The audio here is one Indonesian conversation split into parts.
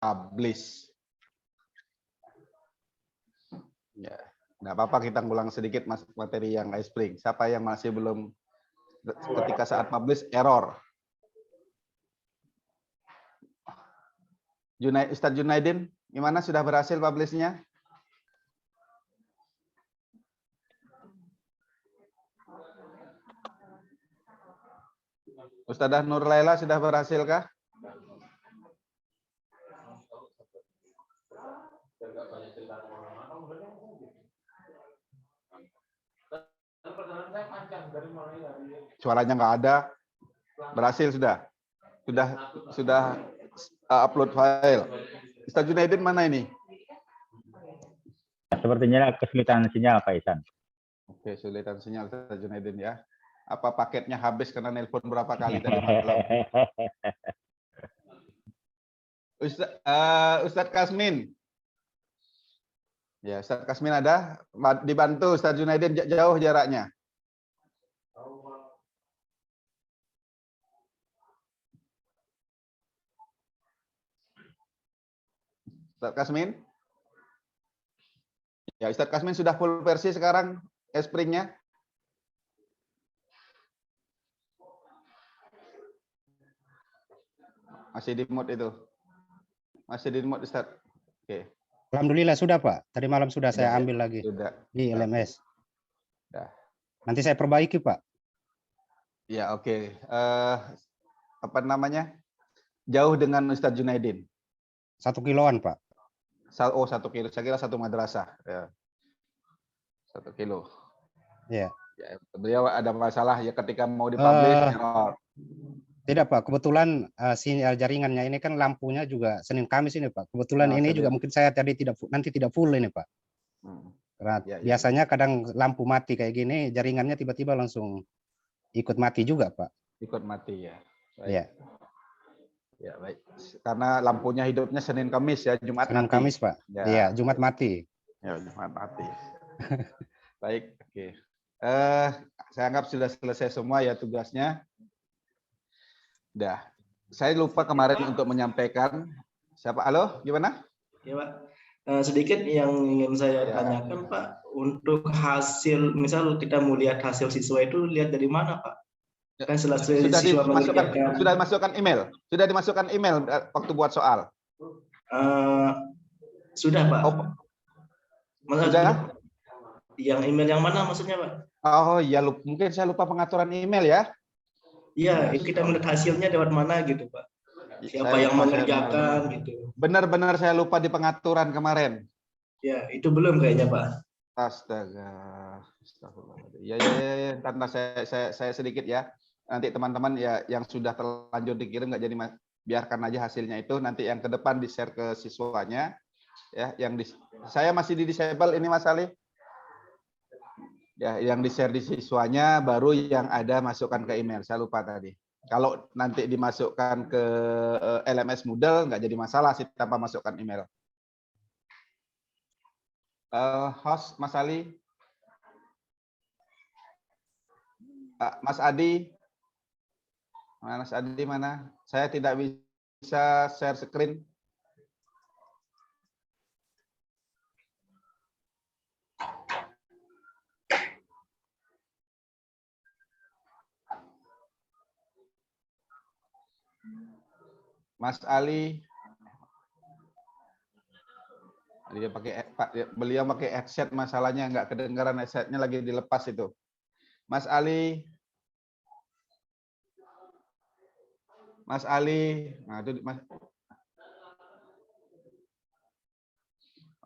publish. Ya, nggak apa-apa kita ngulang sedikit materi yang iSpring. Siapa yang masih belum ketika saat publish error? Ustadz Junaidin, gimana sudah berhasil publish-nya? Ustadzah Nur Laila sudah berhasilkah? Suaranya nggak ada. Berhasil sudah. Sudah upload file. Ustadz Junaidin mana ini? Sepertinya kesulitan sinyal, Pak Ihsan. Oke, kesulitan sinyal Ustadz Junaidin ya. Apa paketnya habis karena nelpon berapa kali tadi malam? Ustadz Kasmin. Ya, Ustadz Kasmin ada? Dibantu Ustadz Junaidin, jauh jaraknya. Ustadz Kasmin? Ya, Ustadz Kasmin sudah full versi sekarang iSpring-nya? Masih di mode itu? Masih di mode, Ustadz? Oke. Alhamdulillah sudah, Pak. Tadi malam sudah saya ambil lagi Sudah. di LMS. Sudah. Nanti saya perbaiki, Pak. Ya, oke. Apa namanya? Jauh dengan Ustadz Junaidin? 1 kiloan, Pak. Oh, 1 kilo. Saya kira 1 madrasah. Ya. 1 kilo. Ya. Ya, beliau ada masalah ya ketika mau dipublish error. Tidak, Pak. Kebetulan sinyal jaringannya ini kan lampunya juga Senin Kamis ini, Pak. Kebetulan ini juga mungkin saya tadi nanti tidak full ini, Pak. Karena biasanya kadang lampu mati kayak gini, jaringannya tiba-tiba langsung ikut mati juga, Pak. Ikut mati ya. Baik. Ya. Ya, baik. Karena lampunya hidupnya Senin Kamis ya, Jumat Senin mati. Kamis, Pak. Iya, Jumat mati. Ya, Jumat mati. Baik, oke. Saya anggap sudah selesai semua ya tugasnya. Udah. Saya lupa kemarin untuk menyampaikan. Siapa? Halo, gimana? Ya, Pak. Sedikit yang ingin saya tanyakan, Pak. Untuk hasil, misal kita mau lihat hasil siswa itu lihat dari mana, Pak? Kan selesai siswa mengerjakan. Sudah dimasukkan email. Sudah dimasukkan email waktu buat soal. Sudah, Pak. Sudah? Yang email yang mana maksudnya, Pak? Oh iya, mungkin saya lupa pengaturan email ya. Iya, kita melihat hasilnya lewat mana gitu, Pak. Siapa yang mengerjakan gitu. Benar-benar saya lupa di pengaturan kemarin. Ya, itu belum kayaknya, Pak. Astaga. Astagfirullah. Ya. Tanda saya sedikit ya. Nanti teman-teman ya yang sudah terlanjur dikirim nggak jadi biarkan aja hasilnya itu nanti yang ke depan di-share ke siswanya ya saya masih di disable ini Mas Ali. Ya, yang di-share di siswanya baru yang ada masukkan ke email. Saya lupa tadi. Kalau nanti dimasukkan ke LMS Moodle nggak jadi masalah sih tanpa masukkan email. Host Mas Ali. Mas Adi. Mas Adi mana? Saya tidak bisa share screen. Mas Ali. Beliau pakai headset, masalahnya nggak kedengaran, headsetnya lagi dilepas itu. Mas Ali. Mas Ali, nah itu Mas.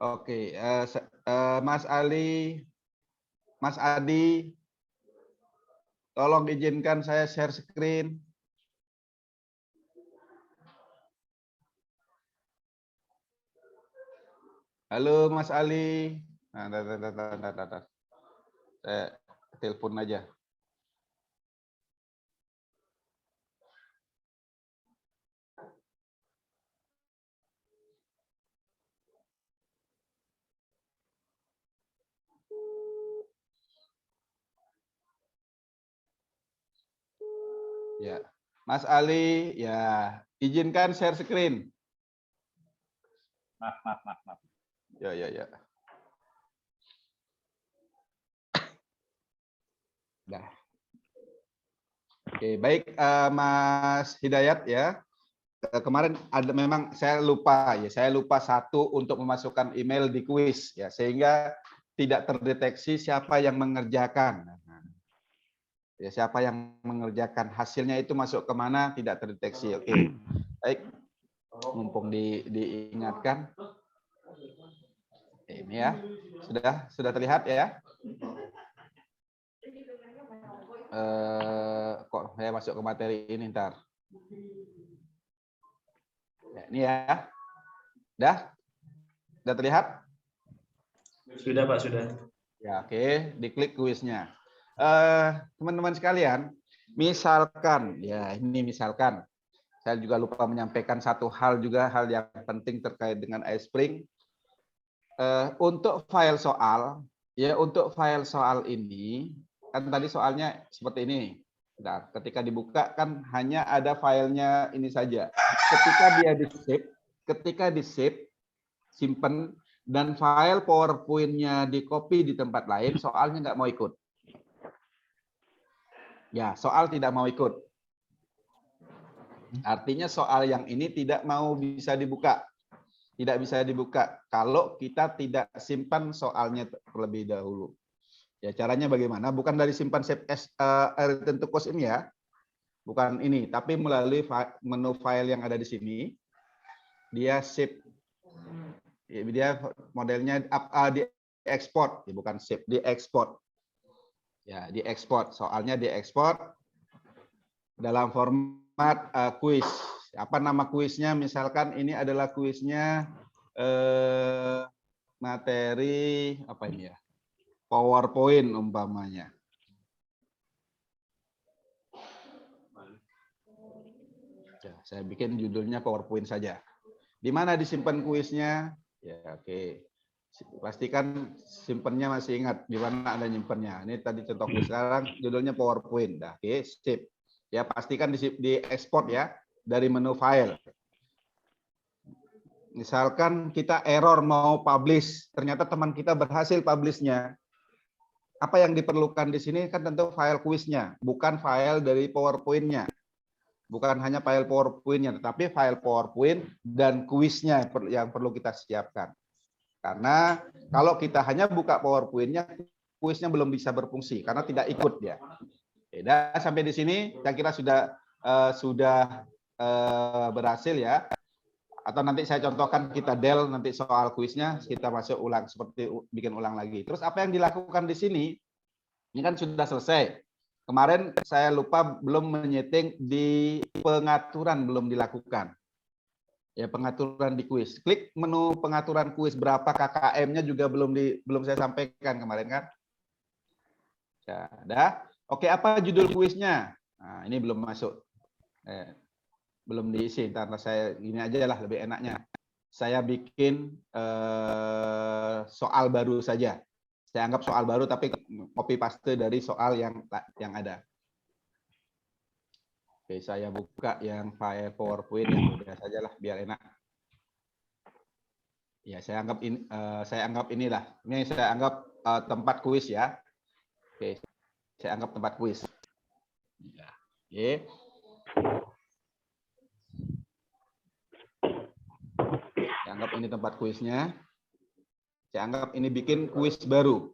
Oke, Mas Ali, Mas Adi, tolong izinkan saya share screen. Halo Mas Ali, nah, saya telepon aja. Ya, Mas Ali, ya izinkan share screen. Maaf. Ya. Nah. Oke, baik Mas Hidayat ya. Kemarin ada memang saya lupa satu untuk memasukkan email di kuis ya, sehingga tidak terdeteksi siapa yang mengerjakan. Ya, siapa yang mengerjakan, hasilnya itu masuk kemana tidak terdeteksi. Oke, baik. Mumpung diingatkan. Ini ya, sudah terlihat ya. Kok saya masuk ke materi ini ntar. Ya, ini ya. Sudah terlihat? Sudah Pak, sudah. Ya, oke, diklik kuisnya. Teman-teman sekalian, misalkan saya juga lupa menyampaikan satu hal juga, hal yang penting terkait dengan iSpring. Untuk file soal ini kan tadi soalnya seperti ini. Nah, ketika dibuka kan hanya ada filenya ini saja. Ketika di save, simpen, dan file PowerPoint-nya di copy di tempat lain, soalnya nggak mau ikut. Ya, soal tidak mau ikut. Artinya soal yang ini tidak mau bisa dibuka. Tidak bisa dibuka kalau kita tidak simpan soalnya terlebih dahulu. Ya, caranya bagaimana? Bukan dari simpan save as written to course ini ya. Bukan ini, tapi melalui menu file yang ada di sini. Dia save. Dia modelnya di export, bukan save, di export. Ya, di export. Soalnya di export dalam format kuis. Apa nama kuisnya? Misalkan ini adalah kuisnya materi apa ini ya? PowerPoint umpamanya. Ya, saya bikin judulnya PowerPoint saja. Di mana disimpan kuisnya? Ya, oke. Pastikan simpennya masih ingat di mana Anda nyimpennya. Ini tadi contoh kuis, sekarang judulnya PowerPoint. Nah, oke, sip. Ya, pastikan di export ya dari menu file. Misalkan kita error mau publish, ternyata teman kita berhasil publish-nya. Apa yang diperlukan di sini kan tentu file kuisnya, bukan file dari PowerPoint-nya. Bukan hanya file PowerPoint-nya, tetapi file PowerPoint dan kuisnya yang perlu kita siapkan. Karena kalau kita hanya buka PowerPoint-nya, kuisnya belum bisa berfungsi karena tidak ikut dia. Dan sampai di sini saya kira sudah berhasil ya. Atau nanti saya contohkan kita del nanti soal kuisnya kita masuk ulang seperti bikin ulang lagi. Terus apa yang dilakukan di sini? Ini kan sudah selesai. Kemarin saya lupa belum menyeting di pengaturan belum dilakukan. Ya, pengaturan di kuis. Klik menu pengaturan kuis, berapa KKM-nya juga belum saya sampaikan kemarin kan. Ya, dah. Oke, apa judul kuisnya? Nah, ini belum masuk. Belum diisi. Ntar saya gini aja lah lebih enaknya. Saya bikin soal baru saja. Saya anggap soal baru tapi copy paste dari soal yang ada. Oke, saya buka yang file PowerPoint yang mudah saja lah biar enak. Ya, saya anggap inilah. Ini saya anggap tempat kuis ya. Oke, saya anggap tempat kuis. Ya, oke. Saya anggap ini tempat kuisnya. Saya anggap ini bikin kuis baru.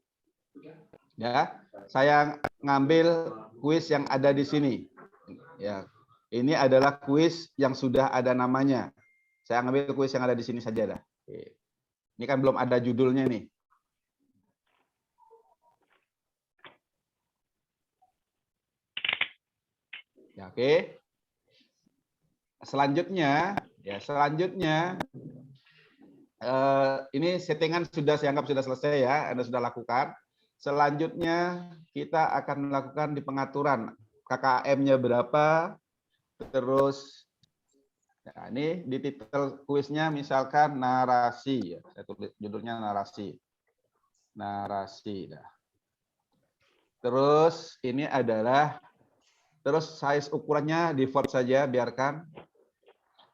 Ya, saya ngambil kuis yang ada di sini. Ya, ini adalah kuis yang sudah ada namanya. Saya ngambil kuis yang ada di sini saja dah. Oke. Ini kan belum ada judulnya nih. Ya, oke. Selanjutnya ini settingan saya anggap sudah selesai ya, Anda sudah lakukan. Selanjutnya kita akan melakukan di pengaturan KKM-nya berapa, terus nah, ini di titel kuisnya misalkan narasi ya, saya tulis judulnya narasi. Dah. Terus ini adalah terus size ukurannya default saja biarkan.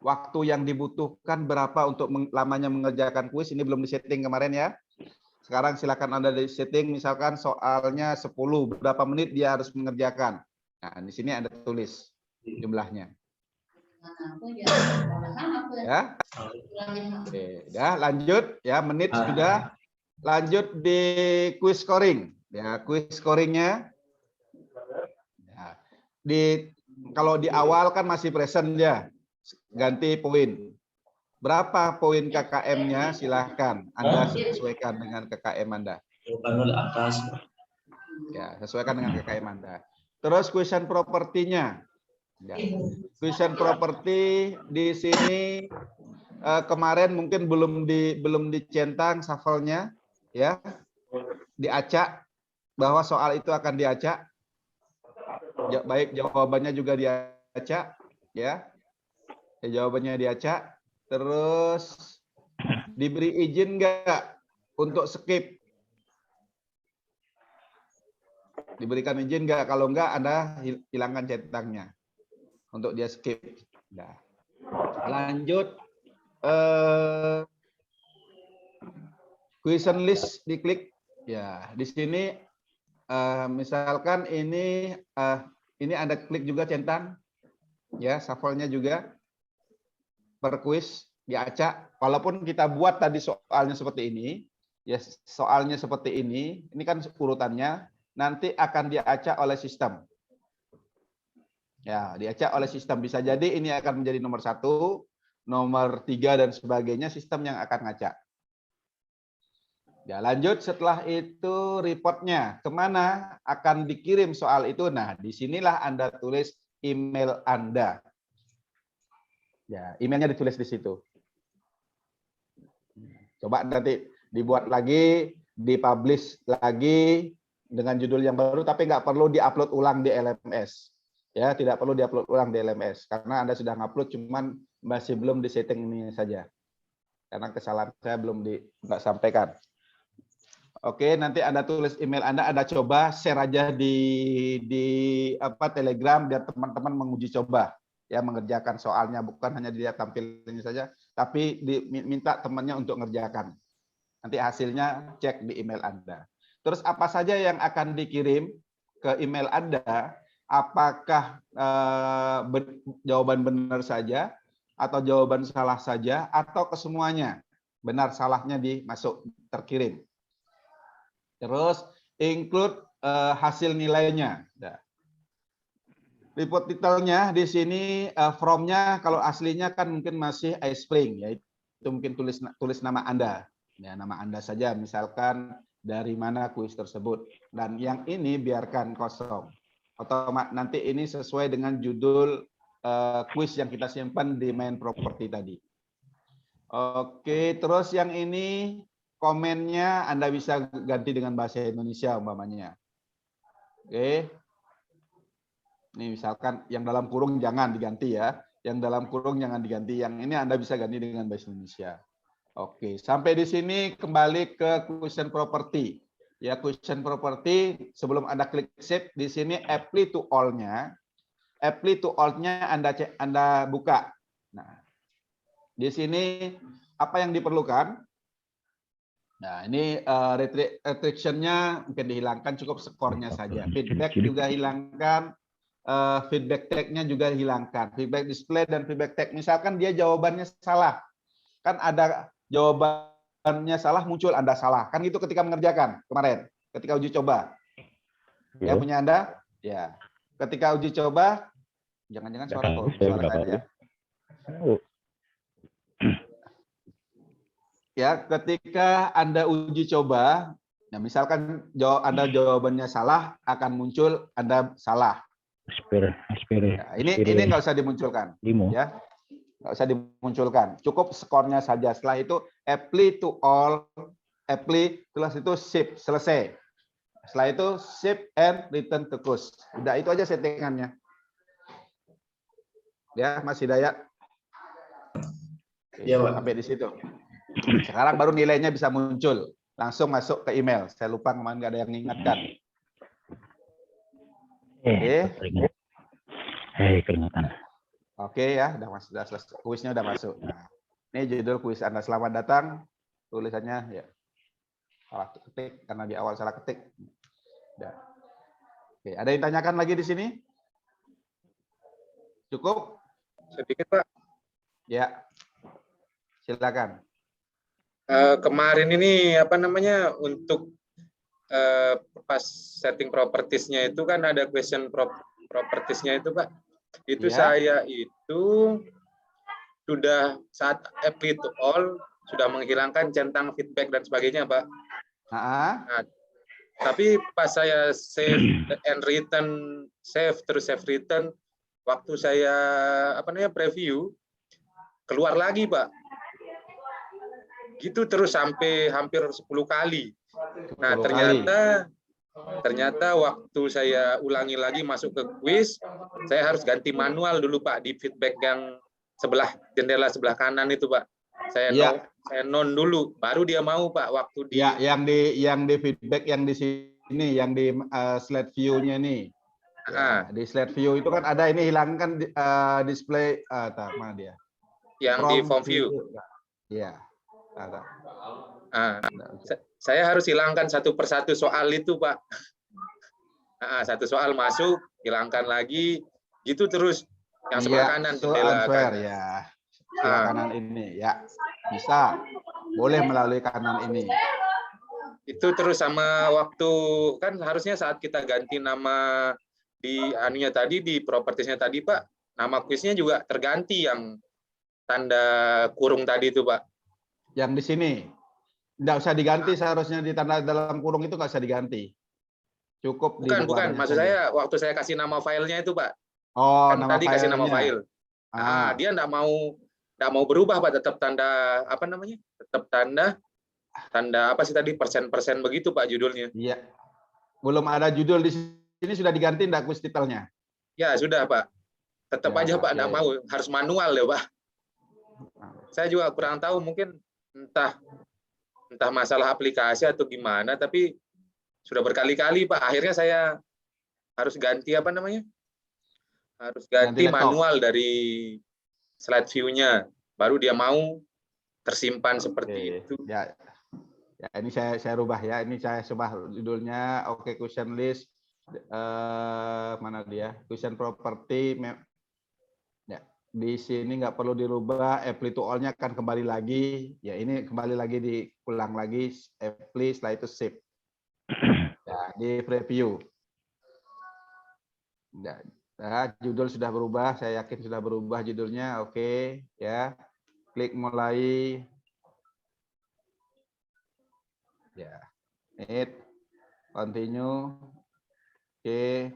waktu yang dibutuhkan berapa untuk lamanya mengerjakan kuis, ini belum disetting kemarin ya. Sekarang silakan Anda disetting, misalkan soalnya 10, berapa menit dia harus mengerjakan. Nah, di sini Anda tulis jumlahnya. Ya. Oke, ya, lanjut ya, menit sudah. Lanjut di quiz scoring. Ya, quiz scoringnya. Ya, kalau di awal kan masih present ya. Ganti poin. Berapa poin KKM-nya? Silahkan Anda sesuaikan dengan KKM Anda. Ya, sesuaikan dengan KKM Anda. Terus question propertinya. Ya. Question property di sini kemarin mungkin belum dicentang shuffle-nya, ya, diacak bahwa soal itu akan diacak. Ya, baik jawabannya juga diacak, ya. Jawabannya diacak. Terus diberi izin nggak untuk skip? Diberikan izin nggak? Kalau nggak, Anda hilangkan centangnya untuk dia skip. Nah, lanjut. Question list diklik. Ya, di sini misalkan ini Anda klik juga centang, ya, shuffle-nya juga per quiz diacak. Walaupun kita buat tadi soalnya seperti ini, ya, soalnya seperti ini kan urutannya nanti akan diacak oleh sistem. Ya, diacak oleh sistem. Bisa jadi ini akan menjadi nomor 1, nomor 3 dan sebagainya, sistem yang akan ngacak. Ya, lanjut setelah itu reportnya kemana akan dikirim soal itu. Nah, disinilah Anda tulis email Anda. Ya, emailnya ditulis di situ. Coba nanti dibuat lagi, dipublish lagi dengan judul yang baru, tapi nggak perlu diupload ulang di LMS. Ya, tidak perlu diupload ulang di LMS karena Anda sudah ngupload, cuman masih belum disetting ini saja. Karena kesalahan saya belum nggak sampaikan. Oke, nanti Anda tulis email Anda coba share aja di Telegram biar teman-teman menguji coba ya, mengerjakan soalnya, bukan hanya dilihat tampilannya saja, tapi diminta temannya untuk mengerjakan. Nanti hasilnya cek di email Anda. Terus apa saja yang akan dikirim ke email Anda? Apakah jawaban benar saja atau jawaban salah saja atau kesemuanya? Benar salahnya dimasuk terkirim. Terus include hasil nilainya. Nah, report detailnya di sini from-nya kalau aslinya kan mungkin masih iSpring, ya, itu mungkin tulis nama Anda. Ya, nama Anda saja, misalkan dari mana kuis tersebut. Dan yang ini biarkan kosong. Otomatis nanti ini sesuai dengan judul kuis yang kita simpan di main property tadi. Oke, terus yang ini komennya Anda bisa ganti dengan bahasa Indonesia umpamanya. Oke. Ini misalkan yang dalam kurung jangan diganti ya. Yang dalam kurung jangan diganti. Yang ini Anda bisa ganti dengan bahasa Indonesia. Oke, sampai di sini kembali ke question property. Ya, question property sebelum Anda klik save, di sini apply to all-nya. Apply to all-nya Anda buka. Nah, di sini apa yang diperlukan? Nah, ini restriction-nya mungkin dihilangkan, cukup skornya saja. Feedback juga hilangkan, feedback tag-nya juga hilangkan. Feedback display dan feedback tag. Misalkan dia jawabannya salah, kan ada jawabannya salah muncul Anda salah. Kan itu ketika mengerjakan kemarin, ketika uji coba. Ya, punya Anda? Ya. Ketika uji coba, jangan-jangan suara saya ya. Ya, ketika Anda uji coba, ya misalkan Anda jawabannya salah, akan muncul Anda salah. Ya, ini nggak usah dimunculkan, ya, nggak usah dimunculkan. Cukup skornya saja. Setelah itu apply to all, apply, setelah itu save, selesai. Setelah itu save and return to course. Udah, itu aja settingannya. Ya, Mas Hidayat. Ya, sampai di situ. Sekarang baru nilainya bisa muncul. Langsung masuk ke email. Saya lupa kemarin nggak ada yang mengingatkan. Oke. Keringatan. Oke ya, udah masuk, udah selesai. Kuisnya udah masuk. Nah, ini judul kuis Anda. Selamat datang. Tulisannya ya salah ketik karena di awal salah ketik. Udah. Oke, ada yang tanyakan lagi di sini? Cukup? Sedikit Pak. Ya. Silakan. Kemarin ini apa namanya untuk pas setting propertiesnya itu kan ada question propertiesnya itu Pak. Itu Ya. saya itu sudah saat apply to all sudah menghilangkan centang feedback dan sebagainya Pak. Nah, tapi pas saya save and return, save return, waktu saya apa namanya preview keluar lagi Pak. Gitu terus sampai hampir 10 kali. Nah, ternyata waktu saya ulangi lagi masuk ke quiz, saya harus ganti manual dulu Pak di feedback yang sebelah jendela sebelah kanan itu Pak. Saya non dulu, baru dia mau Pak waktu di yang di feedback yang di sini, yang di slide view-nya nih. Ya, di slide view itu kan ada ini hilangkan display mana dia? Yang di form view. Iya. Saya harus hilangkan satu persatu soal itu Pak. Satu soal masuk, hilangkan lagi, gitu terus. Yang sebelah kanan jendela kanan. Ya. Sebelah kanan ini ya bisa, boleh melalui kanan ini. Itu terus sama waktu kan harusnya saat kita ganti nama di anunya tadi di propertiesnya tadi Pak, nama kuisnya juga terganti yang tanda kurung tadi itu Pak. Yang di sini nggak usah diganti, seharusnya di tanda dalam kurung itu nggak usah diganti. Cukup bukan maksud saja. saya waktu saya kasih nama filenya itu Pak. Oh, kan nama tadi kasih nama file. Dia nggak mau berubah Pak, tetap tanda apa namanya? Tetap tanda apa sih tadi persen begitu Pak judulnya. Iya. Belum ada judul di sini, sudah diganti enggak kuis titelnya? Ya, sudah Pak. Tetap aja Pak enggak mau, harus manual ya Pak. Saya juga kurang tahu, mungkin entah masalah aplikasi atau gimana, tapi sudah berkali-kali Pak. Akhirnya saya harus ganti apa namanya? Harus ganti manual dari slide view-nya. Baru dia mau tersimpan seperti itu. Ya, ini saya rubah ya. Ini saya ubah judulnya. Oke, question list. Mana dia? Question property. Ya, di sini nggak perlu dirubah. Apply to all-nya akan kembali lagi. Ya, ini kembali lagi diulang lagi. Apply, setelah itu save. Ya, di preview. Ya, judul sudah berubah. Saya yakin sudah berubah judulnya. Oke, ya. Klik mulai. Ya, continue. Oke.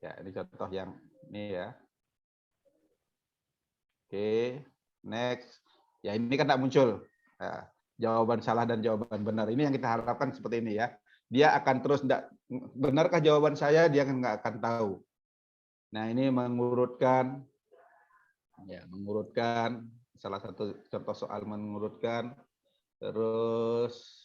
Ya, ini contoh yang ini ya. Oke, next. Ya, ini kan tidak muncul. Nah, jawaban salah dan jawaban benar. Ini yang kita harapkan seperti ini ya. Dia akan terus benarkah jawaban saya, dia nggak akan tahu. Nah, ini mengurutkan. Ya, mengurutkan. Salah satu contoh soal mengurutkan. Terus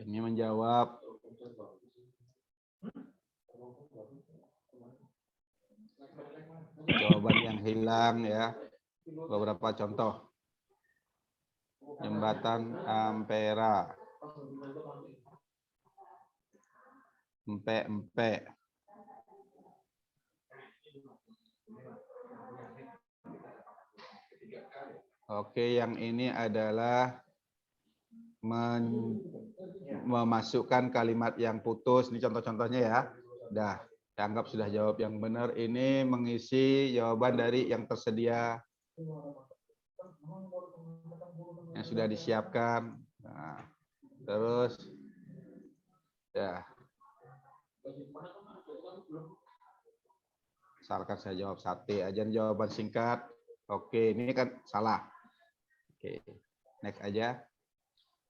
ini menjawab jawaban yang hilang ya. Beberapa contoh. Jembatan Ampera. Empe. Oke, yang ini adalah memasukkan kalimat yang putus. Ini contoh-contohnya ya. Udah, dianggap sudah jawab yang benar. Ini mengisi jawaban dari yang tersedia. Yang sudah disiapkan. Nah, terus ya. Misalkan saya jawab sate aja, jawaban singkat. Oke, ini kan salah. Oke, next aja.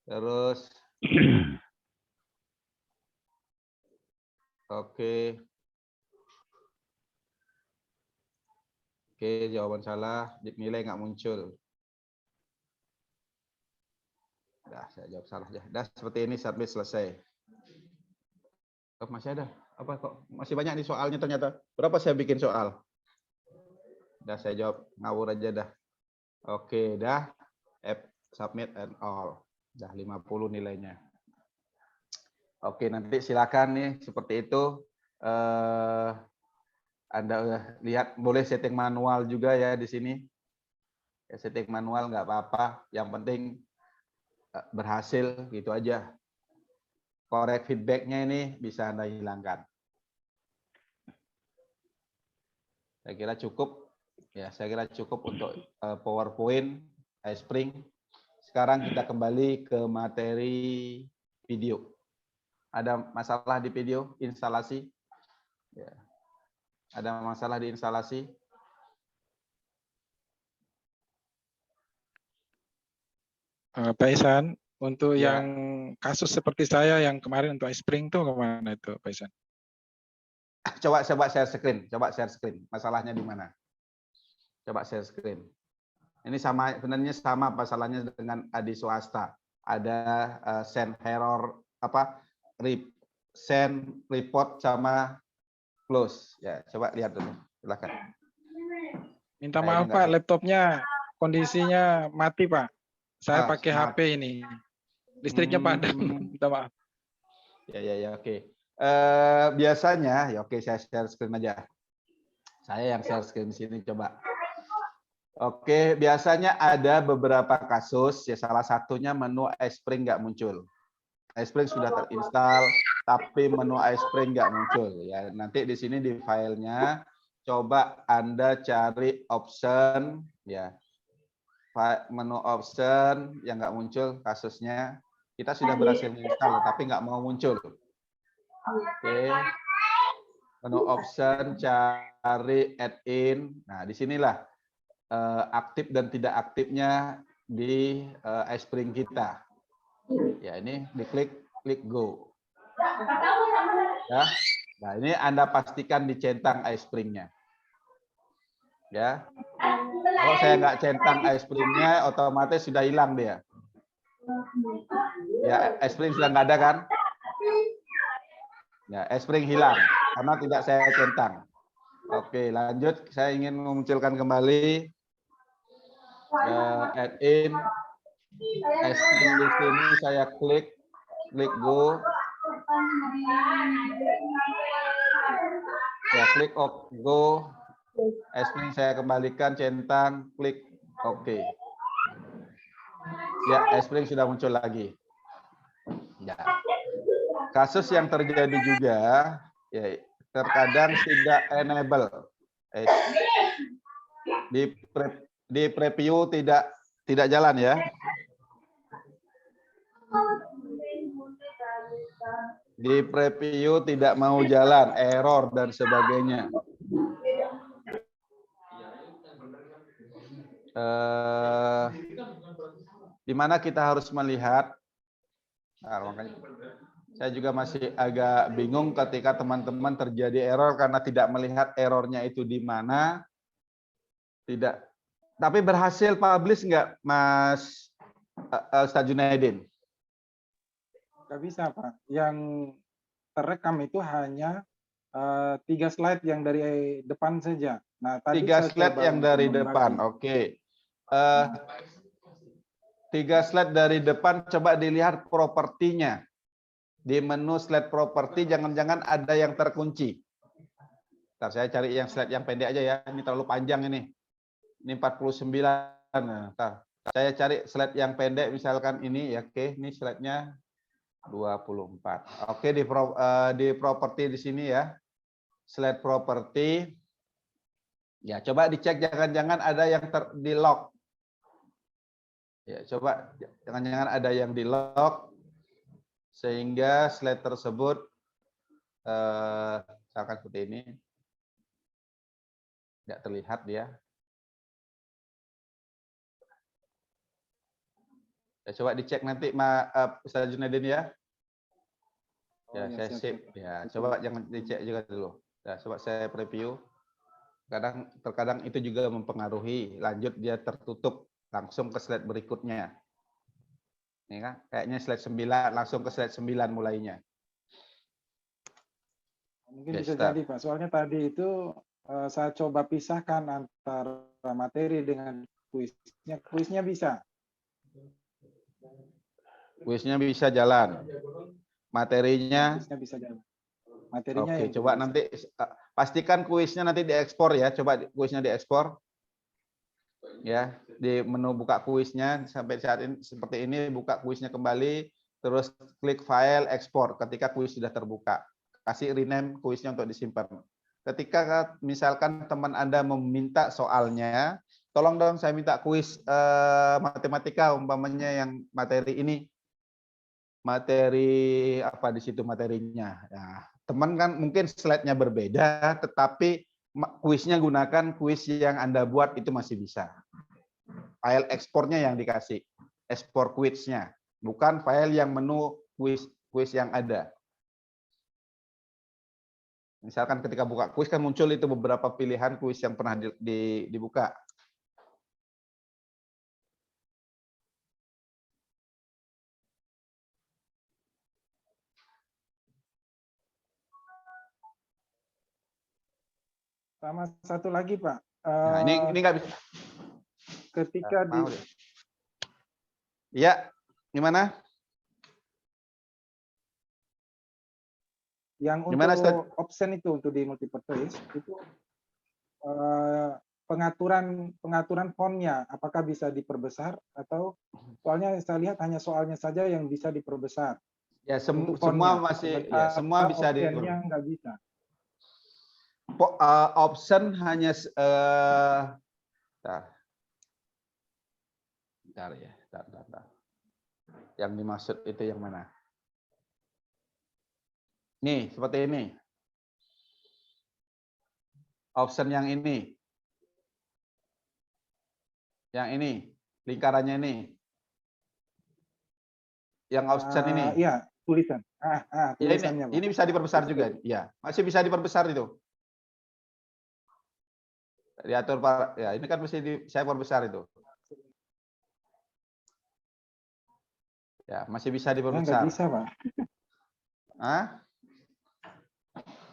Terus Oke. Oke, jawaban salah. Nilai nggak muncul. Dah, saya jawab salah aja. Dah, seperti ini submit selesai. Oh, masih ada. Apa kok? Masih banyak nih soalnya ternyata. Berapa saya bikin soal? Dah, saya jawab ngawur aja dah. Oke, dah. Submit and all. Dah 50 nilainya. Oke, nanti silakan nih seperti itu. Anda lihat boleh setting manual juga ya di sini. Ya, setting manual nggak apa-apa. Yang penting berhasil gitu aja. Korek feedbacknya ini bisa Anda hilangkan. Saya kira cukup. Ya, saya kira cukup untuk PowerPoint, iSpring. Sekarang kita kembali ke materi video. Ada masalah di video instalasi? Ya. Ada masalah di instalasi? Pak Ihsan, untuk Ya. yang kasus seperti saya yang kemarin untuk iSpring itu kemana itu, Pak Ihsan? Coba share screen. Coba share screen. Masalahnya di mana? Coba share screen. Ini sama, sebenarnya sama masalahnya dengan di swasta. Ada send error send report sama close. Ya, coba lihat dulu. Silakan. Minta maaf Pak, laptopnya kondisinya mati Pak. Saya pakai HP ini. Listriknya padam. Minta maaf. Ya, oke. Biasanya, ya oke, saya share screen aja. Saya yang share screen di sini coba. Oke, biasanya ada beberapa kasus, ya salah satunya menu iSpring nggak muncul. iSpring sudah terinstall, tapi menu iSpring nggak muncul. Ya, nanti di sini di filenya, coba Anda cari option, ya menu option yang nggak muncul kasusnya. Kita sudah berhasil install, tapi nggak mau muncul. Oke, menu option cari add-in. Nah, disinilah aktif dan tidak aktifnya di iSpring kita. Ya, ini diklik go. Ya. Nah, ini Anda pastikan dicentang iSpring-nya. Ya. Kalau saya nggak centang iSpring-nya, otomatis sudah hilang dia. Ya, iSpring sudah nggak ada kan? Ya, iSpring hilang karena tidak saya centang. Oke, lanjut. Saya ingin memunculkan kembali add-in iSpring di sini. Saya klik go. Ya, klik go. iSpring saya kembalikan, centang, klik OK. Ya, iSpring sudah muncul lagi. Ya. Kasus yang terjadi juga, ya terkadang tidak enable. Di preview tidak jalan ya. Di preview tidak mau jalan, error dan sebagainya. Di mana kita harus melihat, nah, makanya saya juga masih agak bingung ketika teman-teman terjadi error karena tidak melihat errornya itu di mana. Tidak. Tapi berhasil publish nggak, Mas Ustaz Junaidin? Nggak bisa, Pak. Yang terekam itu hanya 3 slide yang dari depan saja. Nah, tadi 3 slide yang dari depan. Oke. 3 slide dari depan, coba dilihat propertinya. Di menu slide properti jangan-jangan ada yang terkunci. Ntar saya cari yang slide yang pendek aja ya. Ini terlalu panjang ini. Ini 49. Nah, saya cari slide yang pendek misalkan ini ya. Oke, ini slide-nya 24. Oke, di properti di sini ya. Slide properti. Ya, coba dicek jangan-jangan ada yang di lock. Ya, coba jangan-jangan ada yang di lock sehingga slide tersebut misalkan seperti ini tidak terlihat dia. Ya, coba dicek nanti Ustaz Junaidin ya. Ya, saya sip. Ya, coba jangan dicek juga dulu. Ya, coba saya preview. Terkadang itu juga mempengaruhi. Lanjut dia tertutup langsung ke slide berikutnya. Ini kan kayaknya slide 9 langsung ke slide 9 mulainya. Mungkin bisa jadi Pak. Soalnya tadi itu saya coba pisahkan antara materi dengan kuisnya. Kuisnya bisa. Kuisnya bisa jalan. Materinya bisa jalan. Materinya oke, coba bisa. nanti pastikan kuisnya nanti diekspor ya. Coba kuisnya diekspor. Ya, di menu buka kuisnya sampai saat ini seperti ini, buka kuisnya kembali, terus klik file ekspor ketika kuis sudah terbuka. Kasih rename kuisnya untuk disimpan. Ketika misalkan teman Anda meminta soalnya, tolong dong saya minta kuis matematika umpamanya yang materi ini. Materi apa di situ materinya. Nah, teman kan mungkin slide-nya berbeda, tetapi kuisnya gunakan kuis yang Anda buat itu masih bisa. File ekspornya yang dikasih, ekspor kuisnya, bukan file yang menu kuis yang ada. Misalkan ketika buka kuis kan muncul itu beberapa pilihan kuis yang pernah dibuka. Sama satu lagi Pak. Nah, ini nggak bisa. Ketika di ya, gimana? Yang gimana, untuk option itu untuk di multipurpose itu pengaturan fontnya apakah bisa diperbesar atau soalnya saya lihat hanya soalnya saja yang bisa diperbesar. Ya, semua masih ya, semua bisa optionnya nggak bisa. Option hanya bentar ya, bentar. Yang dimaksud itu yang mana? Nih, seperti ini. Option yang ini. Yang ini, lingkarannya ini. Yang option ini. Iya, tulisan. Tulisannya. Ya, ini bisa diperbesar juga. Ya, masih bisa diperbesar itu. Diatur Pak. Ya, ini kan mesti saya perbesar itu. Ya, masih bisa diperbesar. Nggak bisa, Pak. Hah?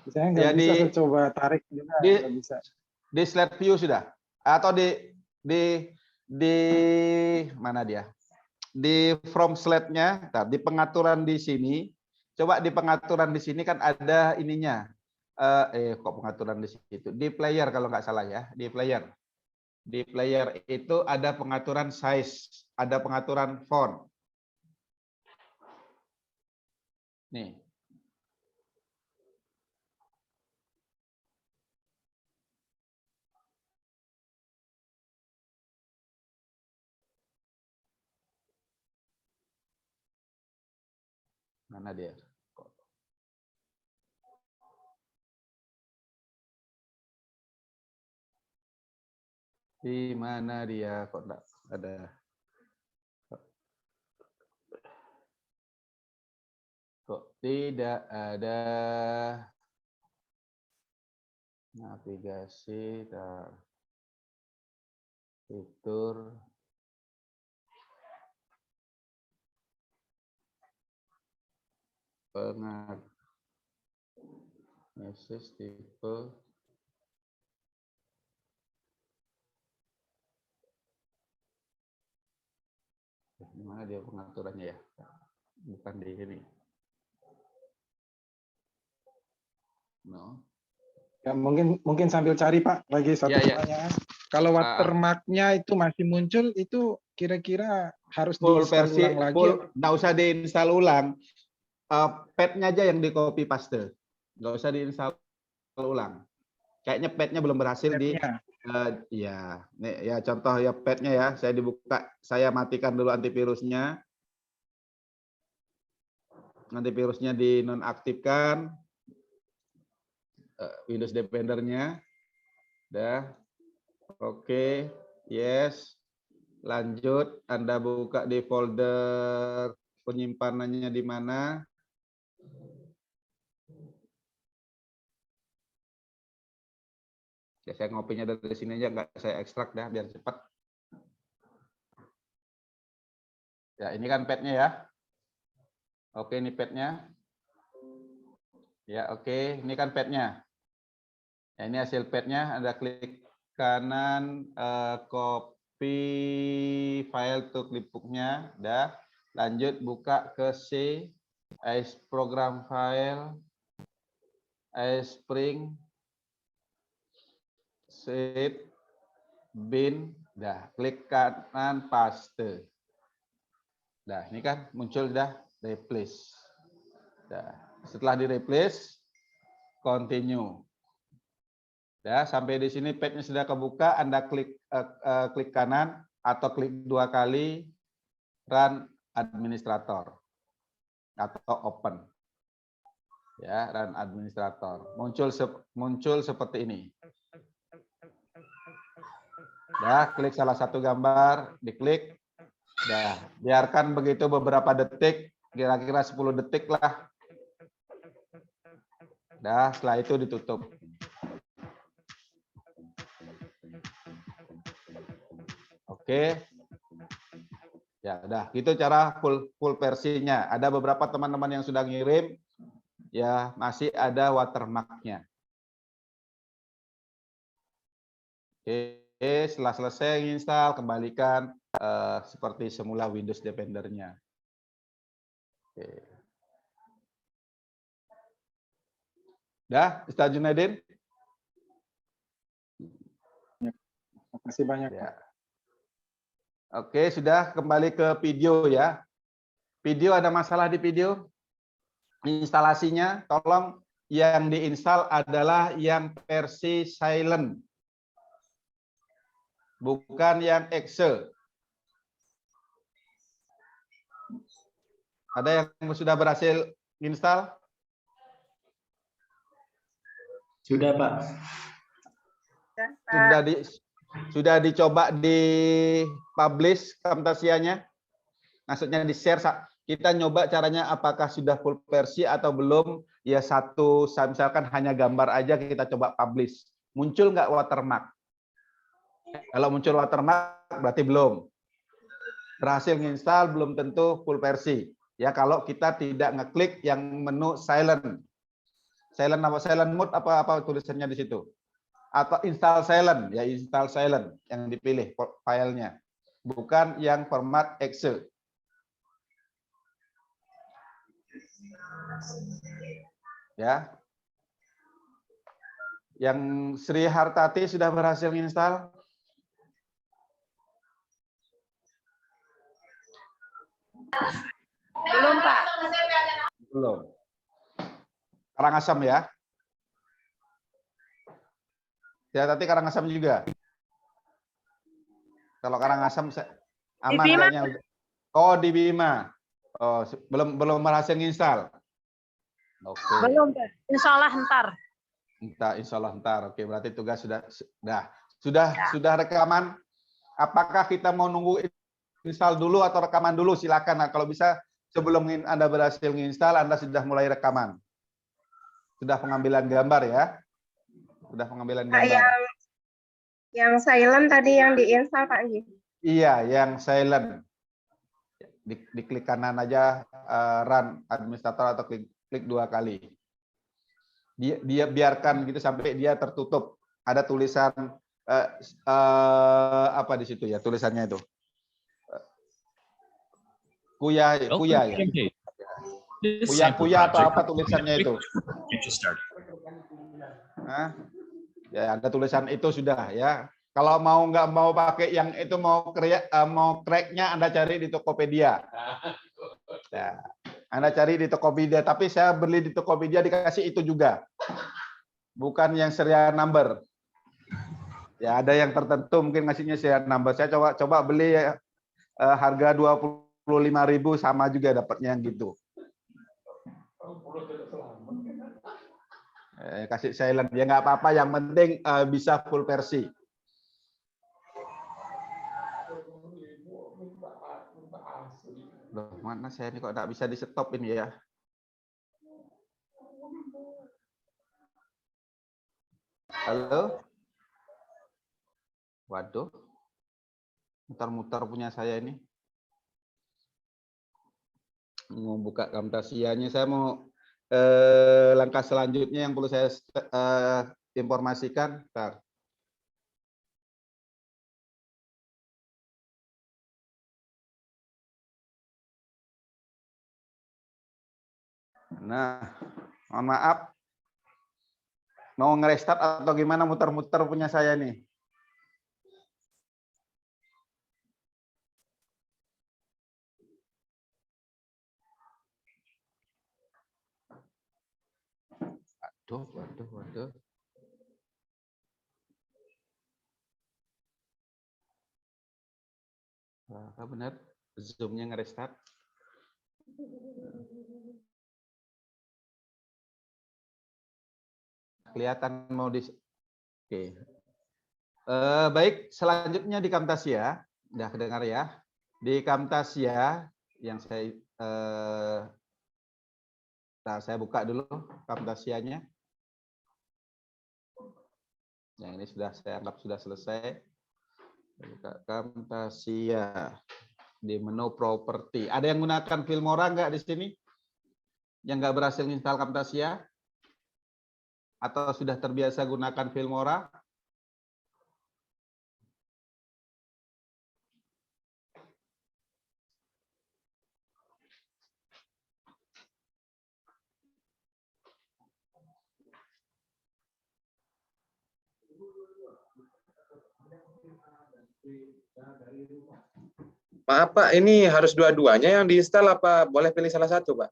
Saya nggak bisa, saya coba tarik juga nggak bisa. Di slide view sudah? Atau di mana dia? Di from slide-nya, di pengaturan di sini. Coba di pengaturan di sini kan ada ininya. Kok pengaturan di situ? Di player kalau nggak salah ya, di player. Di player itu ada pengaturan size, ada pengaturan font. Nih. Mana dia? Di mana dia? Kok enggak ada? Kok tidak ada navigasi, fitur, message tipe, di mana dia pengaturannya ya? Bukan di sini. No. Ya, mungkin sambil cari Pak lagi satu pertanyaan. Kalau watermark-nya itu masih muncul, itu kira-kira harus di-install ulang lagi? Nggak usah di-install ulang. Pad-nya aja yang di copy paste. Nggak usah di-install ulang. Kayaknya pad-nya belum berhasil ya. Nih ya contoh ya pad-nya ya. Saya dibuka, saya matikan dulu antivirusnya. Antivirusnya dinonaktifkan. Windows Defender-nya. Dah. Oke, yes. Lanjut, Anda buka di folder penyimpanannya di mana? Ya, saya ngopinya dari sini aja, nggak saya ekstrak dah biar cepat. Ya, ini kan padnya ya. Oke, ini padnya. Ya, oke, ini kan padnya. Ya, ini hasil padnya. Anda klik kanan, copy file to clipbooknya. Dah, lanjut buka ke C, as program file, as spring, save, bin, dah, klik kanan, paste. Dah, ini kan muncul dah replace. Dah, setelah di replace, continue. Dah, sampai di sini padnya sudah kebuka, Anda klik klik kanan atau klik 2 kali run administrator atau open. Ya, run administrator. Muncul seperti ini. Dah, klik salah satu gambar, diklik. Dah, biarkan begitu beberapa detik, kira-kira 10 detik lah. Dah, setelah itu ditutup. Oke. Ya, udah. Itu cara full versinya. Ada beberapa teman-teman yang sudah ngirim, ya masih ada watermark-nya. Oke. Setelah selesai install, kembalikan seperti semula Windows Defender-nya. Oke. Dah, Ustaz Junaidin? Terima kasih banyak. Ya. Oke, sudah kembali ke video ya. Video, ada masalah di video? Instalasinya, tolong yang diinstal adalah yang versi silent. Bukan yang exe. Ada yang sudah berhasil install? Sudah, Pak. Sudah dicoba di publish Camtasianya? Maksudnya di share. Kita nyoba caranya apakah sudah full versi atau belum. Ya satu, misalkan hanya gambar aja kita coba publish. Muncul nggak watermark? Kalau muncul watermark berarti belum. Berhasil nginstal belum tentu full versi. Ya kalau kita tidak ngeklik yang menu silent. Silent apa? Silent mode apa tulisannya di situ? Atau install silent, ya install silent yang dipilih filenya. Bukan yang format exe. Ya. Yang Sri Hartati sudah berhasil menginstal? Belum, Pak. Belum. Karangasem ya? Ya, tadi Karangasem juga. Kalau Karangasem aman kayaknya. Oh, di Bima. Oh, belum berhasil menginstal. Oke. Belum, Pak. Insya Allah ntar. Insya Allah ntar. Oke, berarti tugas sudah rekaman. Apakah kita mau nunggu install dulu atau rekaman dulu? Silakan. Nah, kalau bisa sebelum Anda berhasil menginstal, Anda sudah mulai rekaman. Sudah pengambilan gambar ya. Sudah pengambilan gambar. Yang silent tadi yang diinstal Pak Gi. Iya, yang silent. Diklik kanan aja run administrator atau klik 2 kali. Dia biarkan gitu sampai dia tertutup. Ada tulisan apa di situ ya tulisannya itu? Kuya ya. Kuya atau apa tulisannya itu? Nah, ya ada tulisan itu sudah ya. Kalau nggak mau pakai yang itu mau crack-nya Anda cari di Tokopedia. Ya, Anda cari di Tokopedia, tapi saya beli di Tokopedia dikasih itu juga. Bukan yang serial number. Ya, ada yang tertentu mungkin ngasihnya serial number. Saya coba beli harga 25.000 sama juga dapatnya yang gitu. Kasih silent ya nggak apa-apa, yang penting bisa full versi. Loh, mana saya ini kok nggak bisa di stop ini ya? Halo? Waduh, muter-muter punya saya ini. Mau buka Camtasia-nya, saya mau langkah selanjutnya yang perlu saya informasikan. Bentar. Nah, mohon maaf. Mau nge-restart atau gimana, muter-muter punya saya nih? Waduh. Apa benar? Zoom-nya nge-restart. Kelihatan mau di. Oke. Baik, selanjutnya di Camtasia, udah kedengar ya. Di Camtasia yang saya buka dulu Camtasia-nya. Yang ini sudah saya anggap sudah selesai. Buka Camtasia di menu properti. Ada yang gunakan Filmora nggak di sini? Yang nggak berhasil install Camtasia? Atau sudah terbiasa gunakan Filmora? Maaf Pak, ini harus dua-duanya yang diinstal apa boleh pilih salah satu Pak?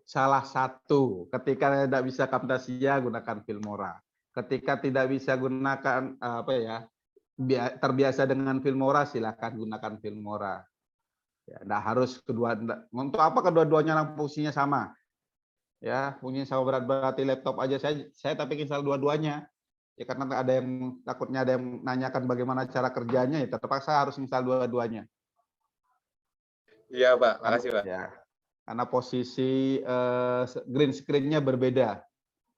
Salah satu. Ketika tidak bisa Camtasia, gunakan Filmora. Ketika tidak bisa gunakan terbiasa dengan Filmora, silakan gunakan Filmora. Ya, enggak harus kedua. Untuk apa kedua-duanya fungsinya sama? Ya, fungsinya sama berarti laptop aja saya tapi install dua-duanya. Ya karena takutnya ada yang nanyakan bagaimana cara kerjanya, ya terpaksa harus install dua-duanya. Iya Pak, makasih Pak. Ya, karena posisi green screen-nya berbeda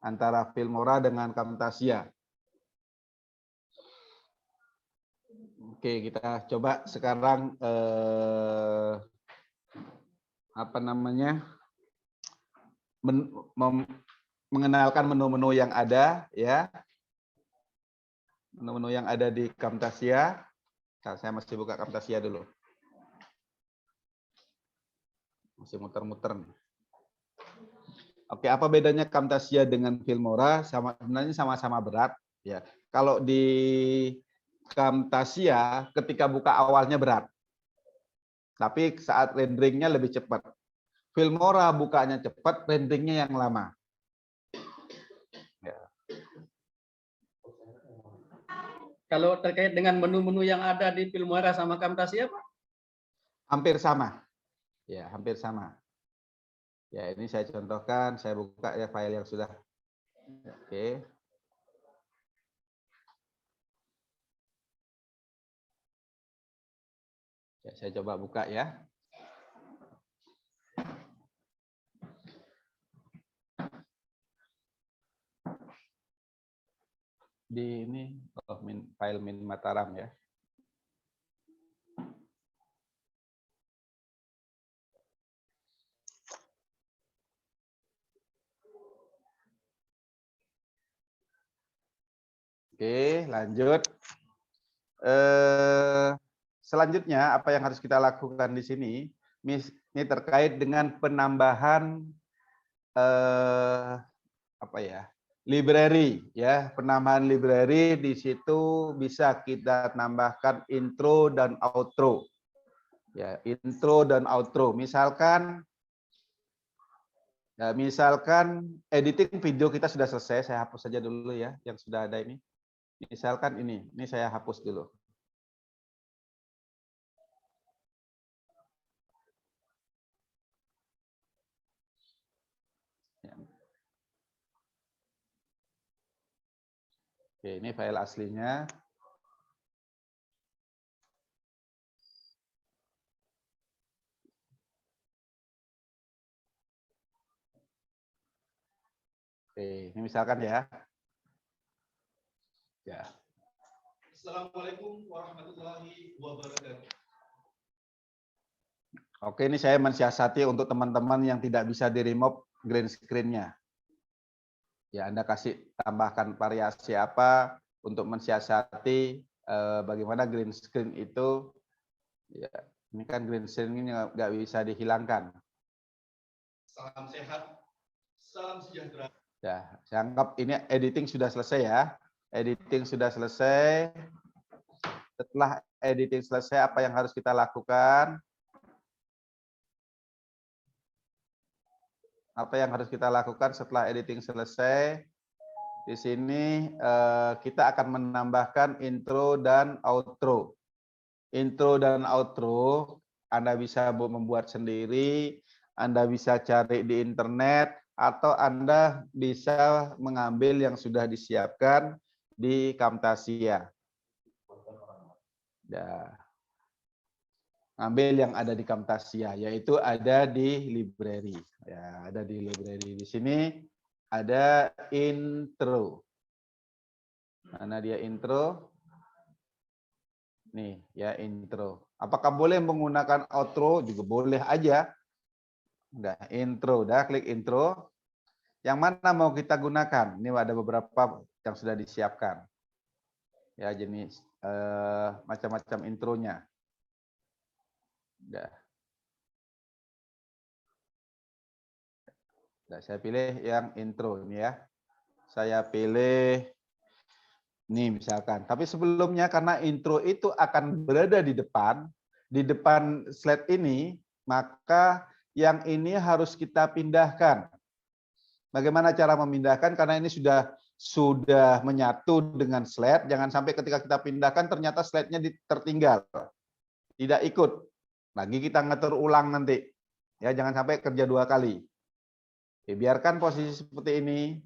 antara Filmora dengan Camtasia. Oke, kita coba sekarang mengenalkan menu-menu yang ada, ya. Menu-menu yang ada di Camtasia. Nah, saya masih buka Camtasia dulu. Masih muter-muter. Oke, apa bedanya Camtasia dengan Filmora? Sebenarnya sama-sama berat, ya. Kalau di Camtasia ketika buka awalnya berat. Tapi saat renderingnya lebih cepat. Filmora bukanya cepat, renderingnya yang lama. Ya. Kalau terkait dengan menu-menu yang ada di Filmora sama Camtasia, Pak? Hampir sama. Ya, hampir sama. Ya, ini saya contohkan, saya buka ya file yang sudah. Oke. Ya, saya coba buka ya. Di ini file min Mataram ya. Oke, lanjut. Selanjutnya apa yang harus kita lakukan di sini? Ini terkait dengan penambahan library ya, penambahan library. Di situ bisa kita tambahkan intro dan outro. Ya, intro dan outro. Misalkan editing video kita sudah selesai, saya hapus saja dulu ya yang sudah ada ini. Misalkan ini saya hapus dulu. Oke, ini file aslinya. Oke, ini misalkan ya. Ya. Assalamualaikum warahmatullahi wabarakatuh. Oke, ini saya mensiasati untuk teman-teman yang tidak bisa di-remove green screen-nya. Ya, Anda kasih tambahkan variasi apa untuk mensiasati bagaimana green screen itu. Ya, ini kan green screen ini nggak bisa dihilangkan. Salam sehat, salam sejahtera. Ya, saya anggap ini editing sudah selesai ya. Editing sudah selesai. Setelah editing selesai, apa yang harus kita lakukan? Apa yang harus kita lakukan setelah editing selesai? Di sini kita akan menambahkan intro dan outro. Intro dan outro Anda bisa membuat sendiri, Anda bisa cari di internet, atau Anda bisa mengambil yang sudah disiapkan di Camtasia. Ya. Ambil yang ada di Camtasia, yaitu ada di library. Ya, ada di library. Di sini ada intro. Mana dia intro? Nih, ya intro. Apakah boleh menggunakan outro? Juga boleh aja. Udah, intro. Udah, klik intro. Yang mana mau kita gunakan? Ini ada beberapa yang sudah disiapkan. Ya, jenis macam-macam intronya. Udah. Udah, saya pilih yang intro ini ya. Saya pilih ini misalkan. Tapi sebelumnya karena intro itu akan berada di depan slide ini, maka yang ini harus kita pindahkan. Bagaimana cara memindahkan? Karena ini sudah menyatu dengan slide, jangan sampai ketika kita pindahkan ternyata slide-nya tertinggal. Tidak ikut. Lagi kita ngatur ulang nanti. Ya, jangan sampai kerja 2 kali. Oke, biarkan posisi seperti ini.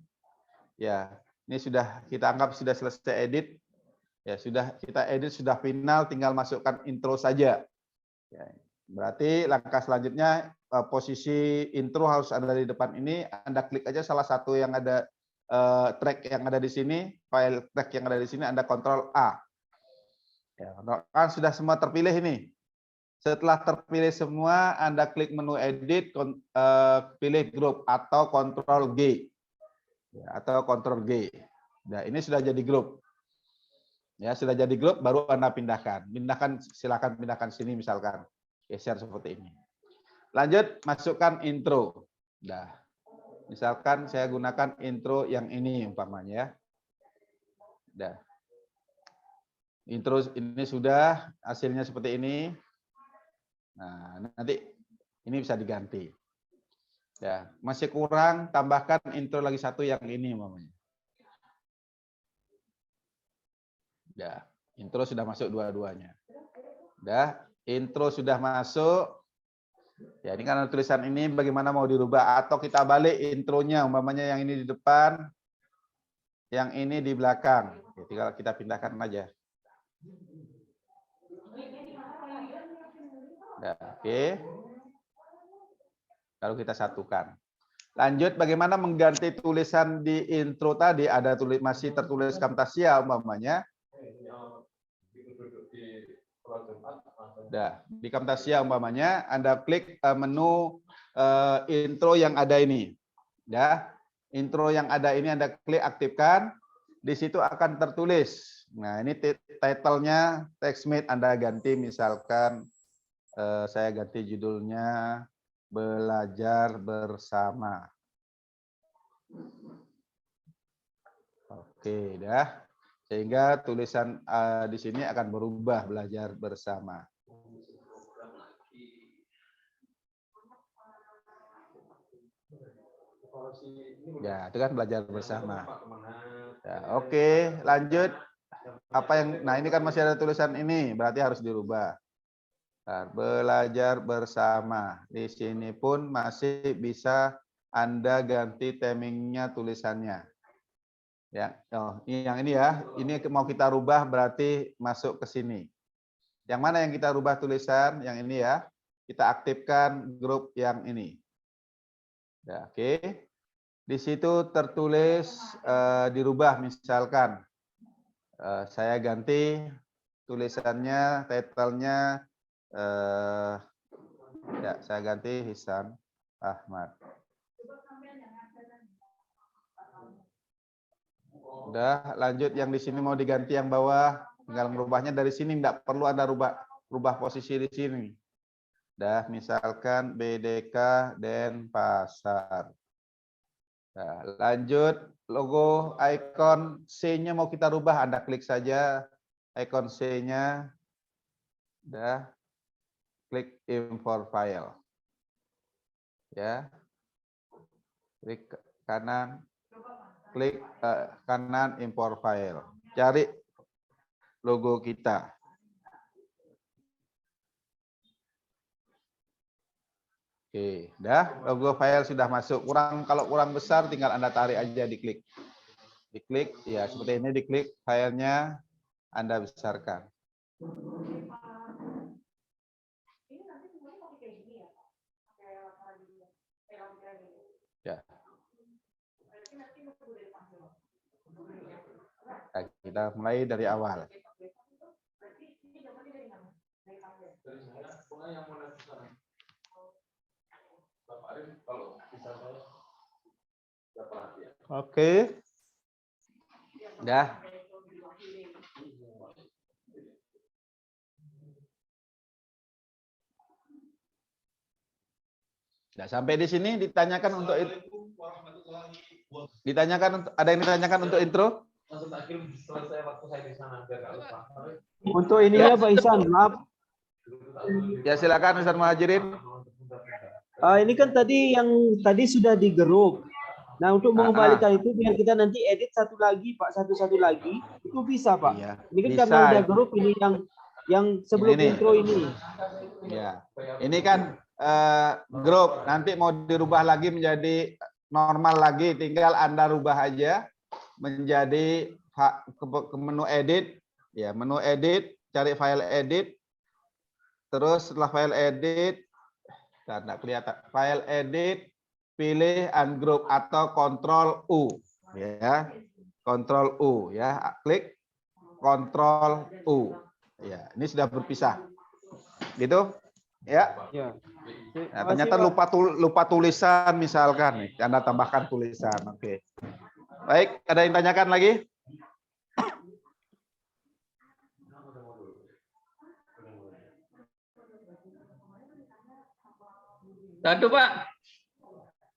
Ya, ini sudah kita anggap sudah selesai edit. Ya, sudah kita edit, sudah final, tinggal masukkan intro saja. Ya, berarti langkah selanjutnya posisi intro harus ada di depan ini. Anda klik aja salah satu yang ada track yang ada di sini, file track yang ada di sini, Anda Ctrl A. Ya, kan sudah semua terpilih ini. Setelah terpilih semua, Anda klik menu edit, pilih grup atau Ctrl G. Ya, atau Ctrl G. Nah, ini sudah jadi grup. Ya, sudah jadi grup, baru Anda pindahkan. Silakan pindahkan sini misalkan. Geser seperti ini. Lanjut, masukkan intro. Nah, misalkan saya gunakan intro yang ini umpamanya ya. Nah, intro ini sudah, hasilnya seperti ini. Nah, nanti ini bisa diganti. Ya, masih kurang, tambahkan intro lagi satu yang ini umpamanya. Ya, intro sudah masuk dua-duanya. Udah, intro sudah masuk. Ya, ini kan tulisan ini bagaimana mau dirubah atau kita balik intronya, umpamanya yang ini di depan, yang ini di belakang. Ya, tinggal kita pindahkan aja. Ya, oke. Lalu kita satukan. Lanjut, bagaimana mengganti tulisan di intro tadi? Ada masih tertulis Camtasia umpamanya. Nah, di Camtasia umpamanya Anda klik menu intro yang ada ini. Ya, intro yang ada ini Anda klik aktifkan. Di situ akan tertulis. Nah, ini title-nya TextMate Anda ganti misalkan saya ganti judulnya Belajar Bersama. Oke, dah. Sehingga tulisan di sini akan berubah Belajar Bersama. Ya, itu kan Belajar Bersama. Ya, oke, lanjut. Apa yang, nah ini kan masih ada tulisan ini, berarti harus dirubah. Belajar Bersama. Di sini pun masih bisa Anda ganti timingnya tulisannya. Ya, oh, yang ini ya, ini mau kita rubah berarti masuk ke sini. Yang mana yang kita rubah tulisan? Yang ini ya, kita aktifkan grup yang ini. Ya, oke. Di situ tertulis dirubah misalkan Saya ganti tulisannya, title-nya, ya saya ganti Hisan Ahmad. Udah, lanjut yang di sini mau diganti yang bawah, tinggal merubahnya dari sini, nggak perlu ada rubah posisi di sini. Dah, misalkan BDK Denpasar. Nah, lanjut logo icon C-nya mau kita rubah, Anda klik saja icon C-nya. Dah, klik import file. Ya. Klik kanan. Klik kanan import file. Cari logo kita. Oke, dah logo file sudah masuk. Kalau kurang besar tinggal Anda tarik aja, diklik. Diklik, ya seperti ini, diklik filenya, Anda besarkan. Ya. Nah, kita mulai dari awal. Oke. Dah. Nah, sampai di sini ditanyakan untuk itu. Ada yang ditanyakan untuk intro? Untuk ini ya Pak Ihsan, maaf. Ya silakan Ustaz Muhajirin. Ini kan tadi sudah di grup. Nah, untuk mengembalikan itu biar kita nanti edit satu lagi Pak, satu lagi, itu bisa Pak. Iya, ini kan bisa, karena udah grup ini yang sebelum ini. Intro ini. Ya. Ini kan grup, nanti mau dirubah lagi menjadi normal lagi, tinggal Anda rubah aja menjadi ke menu edit, ya menu edit, cari file edit, terus setelah file edit, tidak kelihatan, file edit, pilih ungroup atau Ctrl U, ya Ctrl U, ya klik Ctrl U, ya ini sudah berpisah, gitu, ya. Nah, ternyata lupa tulisan misalkan, Anda tambahkan tulisan, oke. Baik, ada yang tanyakan lagi? Satu Pak.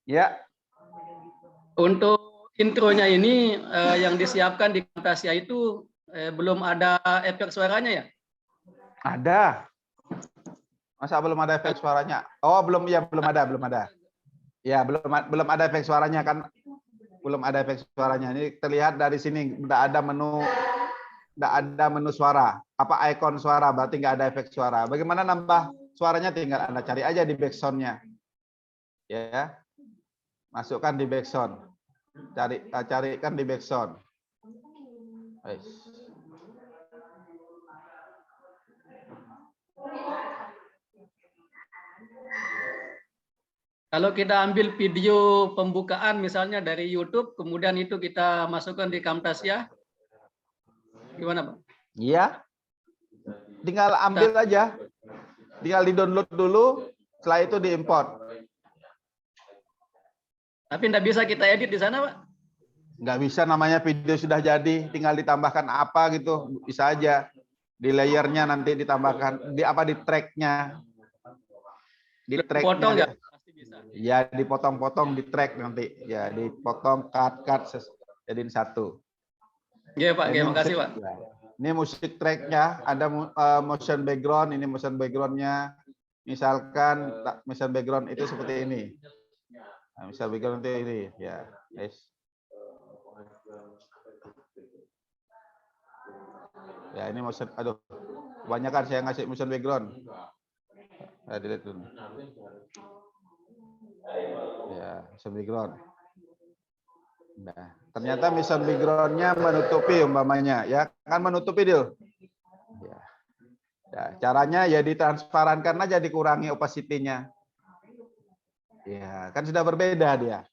Ya. Untuk intronya ini yang disiapkan di Camtasia itu belum ada efek suaranya ya? Ada. Masa belum ada efek suaranya? Oh, belum ada. Ya, belum ada efek suaranya kan? Belum ada efek suaranya. Ini terlihat dari sini, tidak ada menu suara. Apa ikon suara, berarti nggak ada efek suara. Bagaimana nambah suaranya? Tinggal Anda cari aja di backsound-nya. Ya. Masukkan di backsound. Carikan di backsound. Kalau kita ambil video pembukaan misalnya dari YouTube, kemudian itu kita masukkan di Camtasia, gimana Pak? Iya, tinggal ambil aja, tinggal di-download dulu, setelah itu diimport. Tapi tidak bisa kita edit di sana Pak? Nggak bisa, namanya video sudah jadi, tinggal ditambahkan apa gitu, bisa aja. Di layernya nanti ditambahkan, di tracknya. Di tracknya. Ya dipotong-potong di track nanti, ya dipotong cut jadiin satu. Iya Pak, terima kasih Pak. Ya. Ini musik tracknya, ada motion background, ini motion backgroundnya. Misalkan motion background itu seperti ini. Nah, misal background itu ini, ya, guys. Ya ini motion, aduh, kebanyakan saya ngasih motion background. Delete dulu. Ya, motion background. Nah, ternyata motion background-nya menutupi umpamanya, ya kan menutupi dia. Ya. Ya, caranya ya ditransparankan aja, dikurangi opacity-nya. Ya, kan sudah berbeda dia.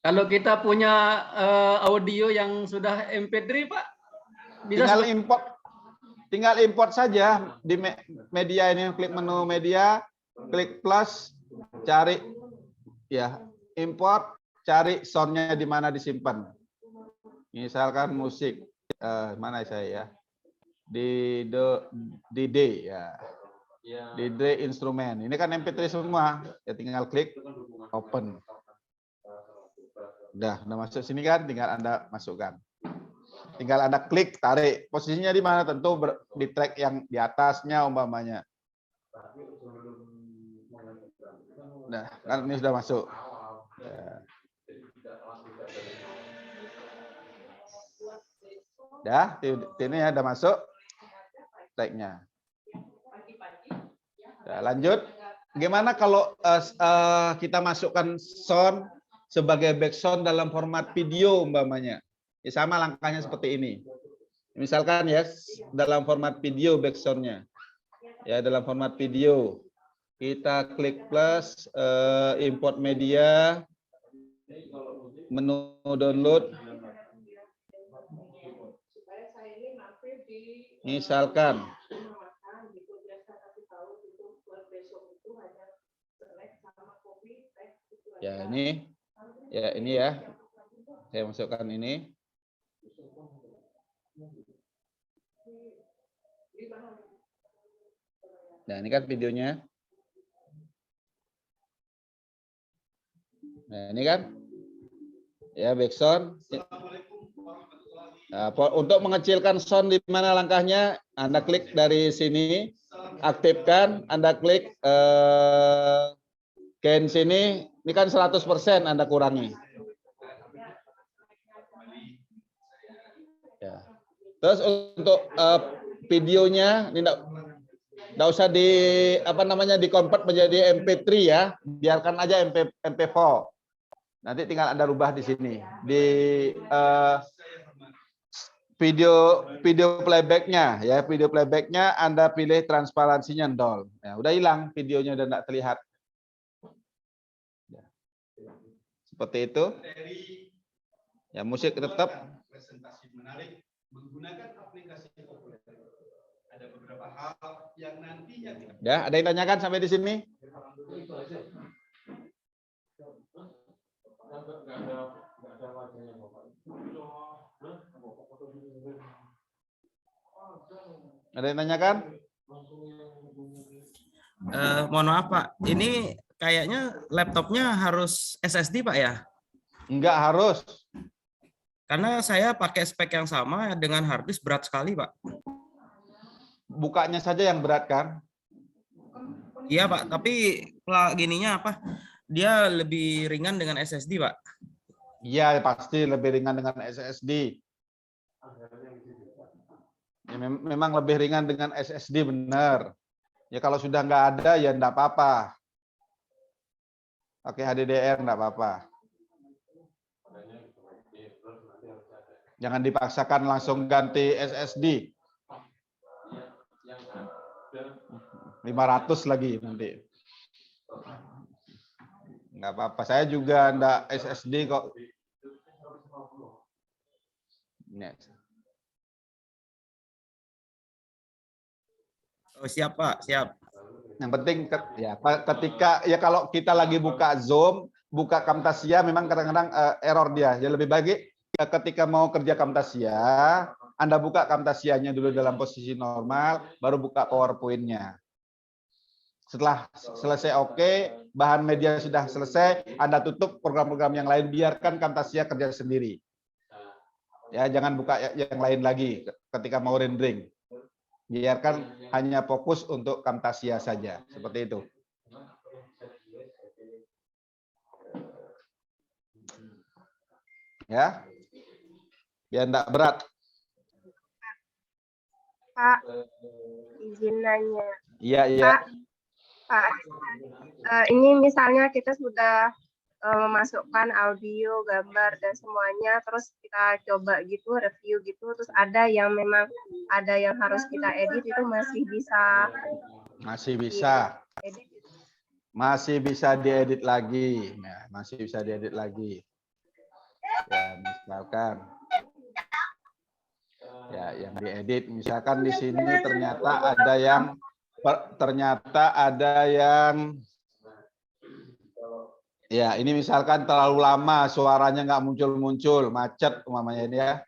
Kalau kita punya audio yang sudah MP3, Pak, bisa tinggal import saja di media ini, klik menu media, klik plus, cari ya, import, cari soundnya di mana disimpan. Misalkan musik, mana saya ya? Di D ya. Di D instrumen. Ini kan MP3 semua. Ya tinggal klik open. Udah masuk sini kan, tinggal Anda masukkan. Tinggal Anda klik, tarik. Posisinya di mana? Tentu di track yang di atasnya umpamanya. Nah, kan ini sudah masuk. Ya, ini ya udah masuk tracknya. Ya, lanjut. Gimana kalau kita masukkan sound sebagai background dalam format video umpamanya? Ya, sama langkahnya seperti ini. Misalkan ya dalam format video backgroundnya. Ya, dalam format video. Kita klik plus, import media, menu download. Misalkan ya ini ya, saya masukkan ini. Nah, ini kan videonya. Nah, ini kan ya background. Nah, untuk mengecilkan sound di mana langkahnya? Anda klik dari sini, aktifkan, Anda klik gain sini, ini kan 100% Anda kurangi. Ya. Terus untuk videonya ini enggak usah di-convert menjadi MP3 ya, biarkan aja MP4. Nanti tinggal Anda rubah di sini. Di video playbacknya ya, video playbacknya Anda pilih transparansinya 0. Ya, udah hilang videonya, udah enggak terlihat. Seperti itu. Ya, musik tetap. Presentasi menarik menggunakan aplikasi populer. Ada beberapa hal yang nantinya. Ya, ada yang tanyakan sampai di sini? Ada yang tanyakan? Mohon maaf Pak, ini kayaknya laptopnya harus SSD Pak ya? Enggak harus. Karena saya pakai spek yang sama dengan harddisk berat sekali Pak. Bukanya saja yang berat kan? Iya Pak, tapi gininya apa? Dia lebih ringan dengan SSD Pak. Iya pasti lebih ringan dengan SSD. Ya, memang lebih ringan dengan SSD benar. Ya kalau sudah nggak ada ya enggak apa-apa. Pakai HDDR enggak apa-apa. Jangan dipaksakan langsung ganti SSD. 500 lagi nanti. Enggak apa-apa. Saya juga enggak SSD kok. Oh, siap Pak, siap. Yang penting ya ketika ya kalau kita lagi buka Zoom, buka Camtasia memang kadang-kadang error dia. Ya lebih baik ya ketika mau kerja Camtasia, Anda buka Camtasianya dulu dalam posisi normal, baru buka PowerPoint-nya. Setelah selesai oke, bahan media sudah selesai, Anda tutup program-program yang lain, biarkan Camtasia kerja sendiri. Ya, jangan buka yang lain lagi ketika mau rendering. Biarkan hanya fokus untuk Camtasia saja, seperti itu. Ya, biar enggak berat. Pak, izin nanya. Iya, iya. Pak, ini misalnya kita sudah memasukkan audio, gambar, dan semuanya, terus kita coba gitu, review gitu, terus ada yang memang ada yang harus kita edit, itu masih bisa? Masih bisa. Masih bisa diedit lagi. Nah, masih bisa diedit lagi. Ya, misalkan ya yang diedit, misalkan di sini ternyata ada yang ya ini misalkan terlalu lama suaranya nggak muncul-muncul, macet umpamanya ini ya.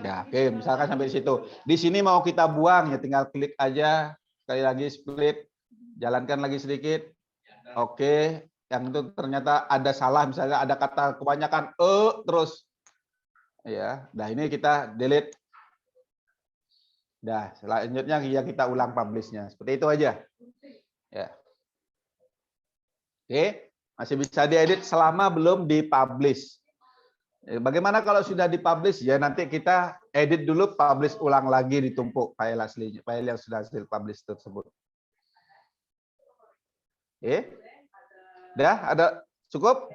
Ya, oke, misalkan sampai di situ. Di sini mau kita buang ya, tinggal klik aja, sekali lagi split, jalankan lagi sedikit. Oke, yang itu ternyata ada salah, misalnya ada kata kebanyakan terus. Ya, nah ini kita delete. Nah, selanjutnya ya kita ulang publish-nya. Seperti itu aja. Ya. Oke, masih bisa diedit selama belum dipublish. Bagaimana kalau sudah dipublish? Ya nanti kita edit dulu, publish ulang lagi, ditumpuk file aslinya, file yang sudah hasil publish tersebut. Oke. Udah, ada cukup?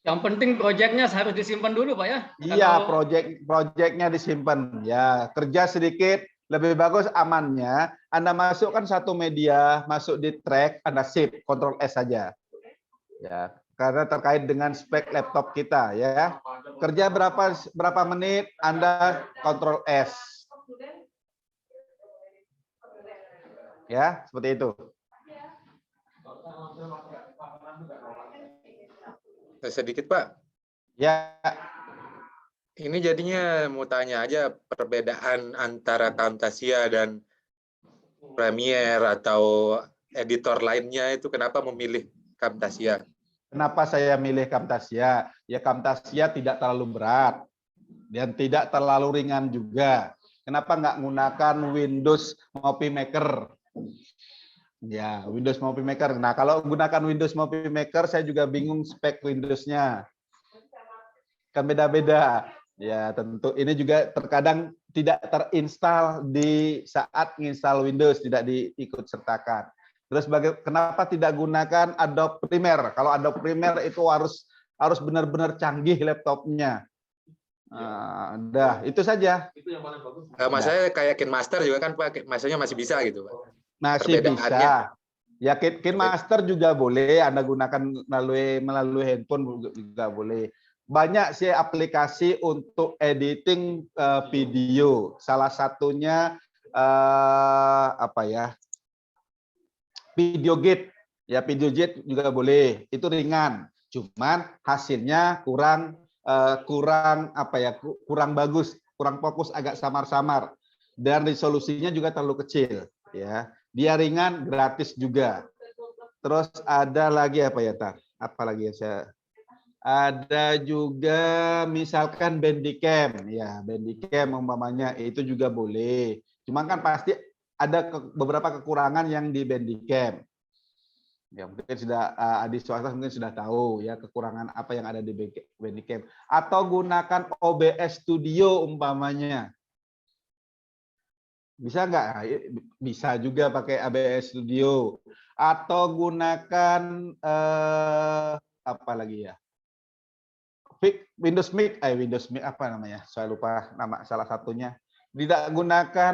Yang penting proyeknya harus disimpan dulu, Pak ya. Iya, proyeknya disimpan. Ya, kerja sedikit lebih bagus amannya. Anda masukkan satu media, masuk di track, Anda save, Ctrl S saja. Ya, karena terkait dengan spek laptop kita ya. Kerja berapa menit, Anda Ctrl S. Ya, seperti itu. Sedikit Pak. Ya. Ini jadinya mau tanya aja perbedaan antara Camtasia dan Premiere atau editor lainnya itu kenapa memilih Camtasia? Kenapa saya milih Camtasia? Ya Camtasia tidak terlalu berat dan tidak terlalu ringan juga. Kenapa nggak menggunakan Windows Movie Maker? Ya, Windows Movie Maker. Nah, kalau gunakan Windows Movie Maker, saya juga bingung spek Windows-nya. Kan beda-beda. Ya, tentu ini juga terkadang tidak terinstal di saat menginstal Windows, tidak diikut sertakan. Terus kenapa tidak gunakan Adobe Premiere? Kalau Adobe Premiere itu harus benar-benar canggih laptopnya. Itu saja. Mas saya kayak KineMaster juga kan Pak, masanya masih bisa gitu Pak. Masih bisa. Ya KineMaster juga boleh Anda gunakan melalui handphone juga boleh. Banyak sih aplikasi untuk editing video. Salah satunya VideoGate. Ya VideoGate juga boleh. Itu ringan. Cuman hasilnya kurang bagus, kurang fokus, agak samar-samar. Dan resolusinya juga terlalu kecil, ya. Dia ringan, gratis juga. Terus ada lagi apa ya, Tar? Apa lagi ya saya? Ada juga misalkan Bandicam, ya Bandicam umpamanya itu juga boleh. Cuma kan pasti ada beberapa kekurangan yang di Bandicam. Ya mungkin sudah Adi Swasta mungkin sudah tahu ya kekurangan apa yang ada di Bandicam. Atau gunakan OBS Studio umpamanya. Bisa nggak? Bisa juga pakai OBS Studio. Atau gunakan apa lagi ya? Windows Meet apa namanya? Saya lupa nama salah satunya. Tidak gunakan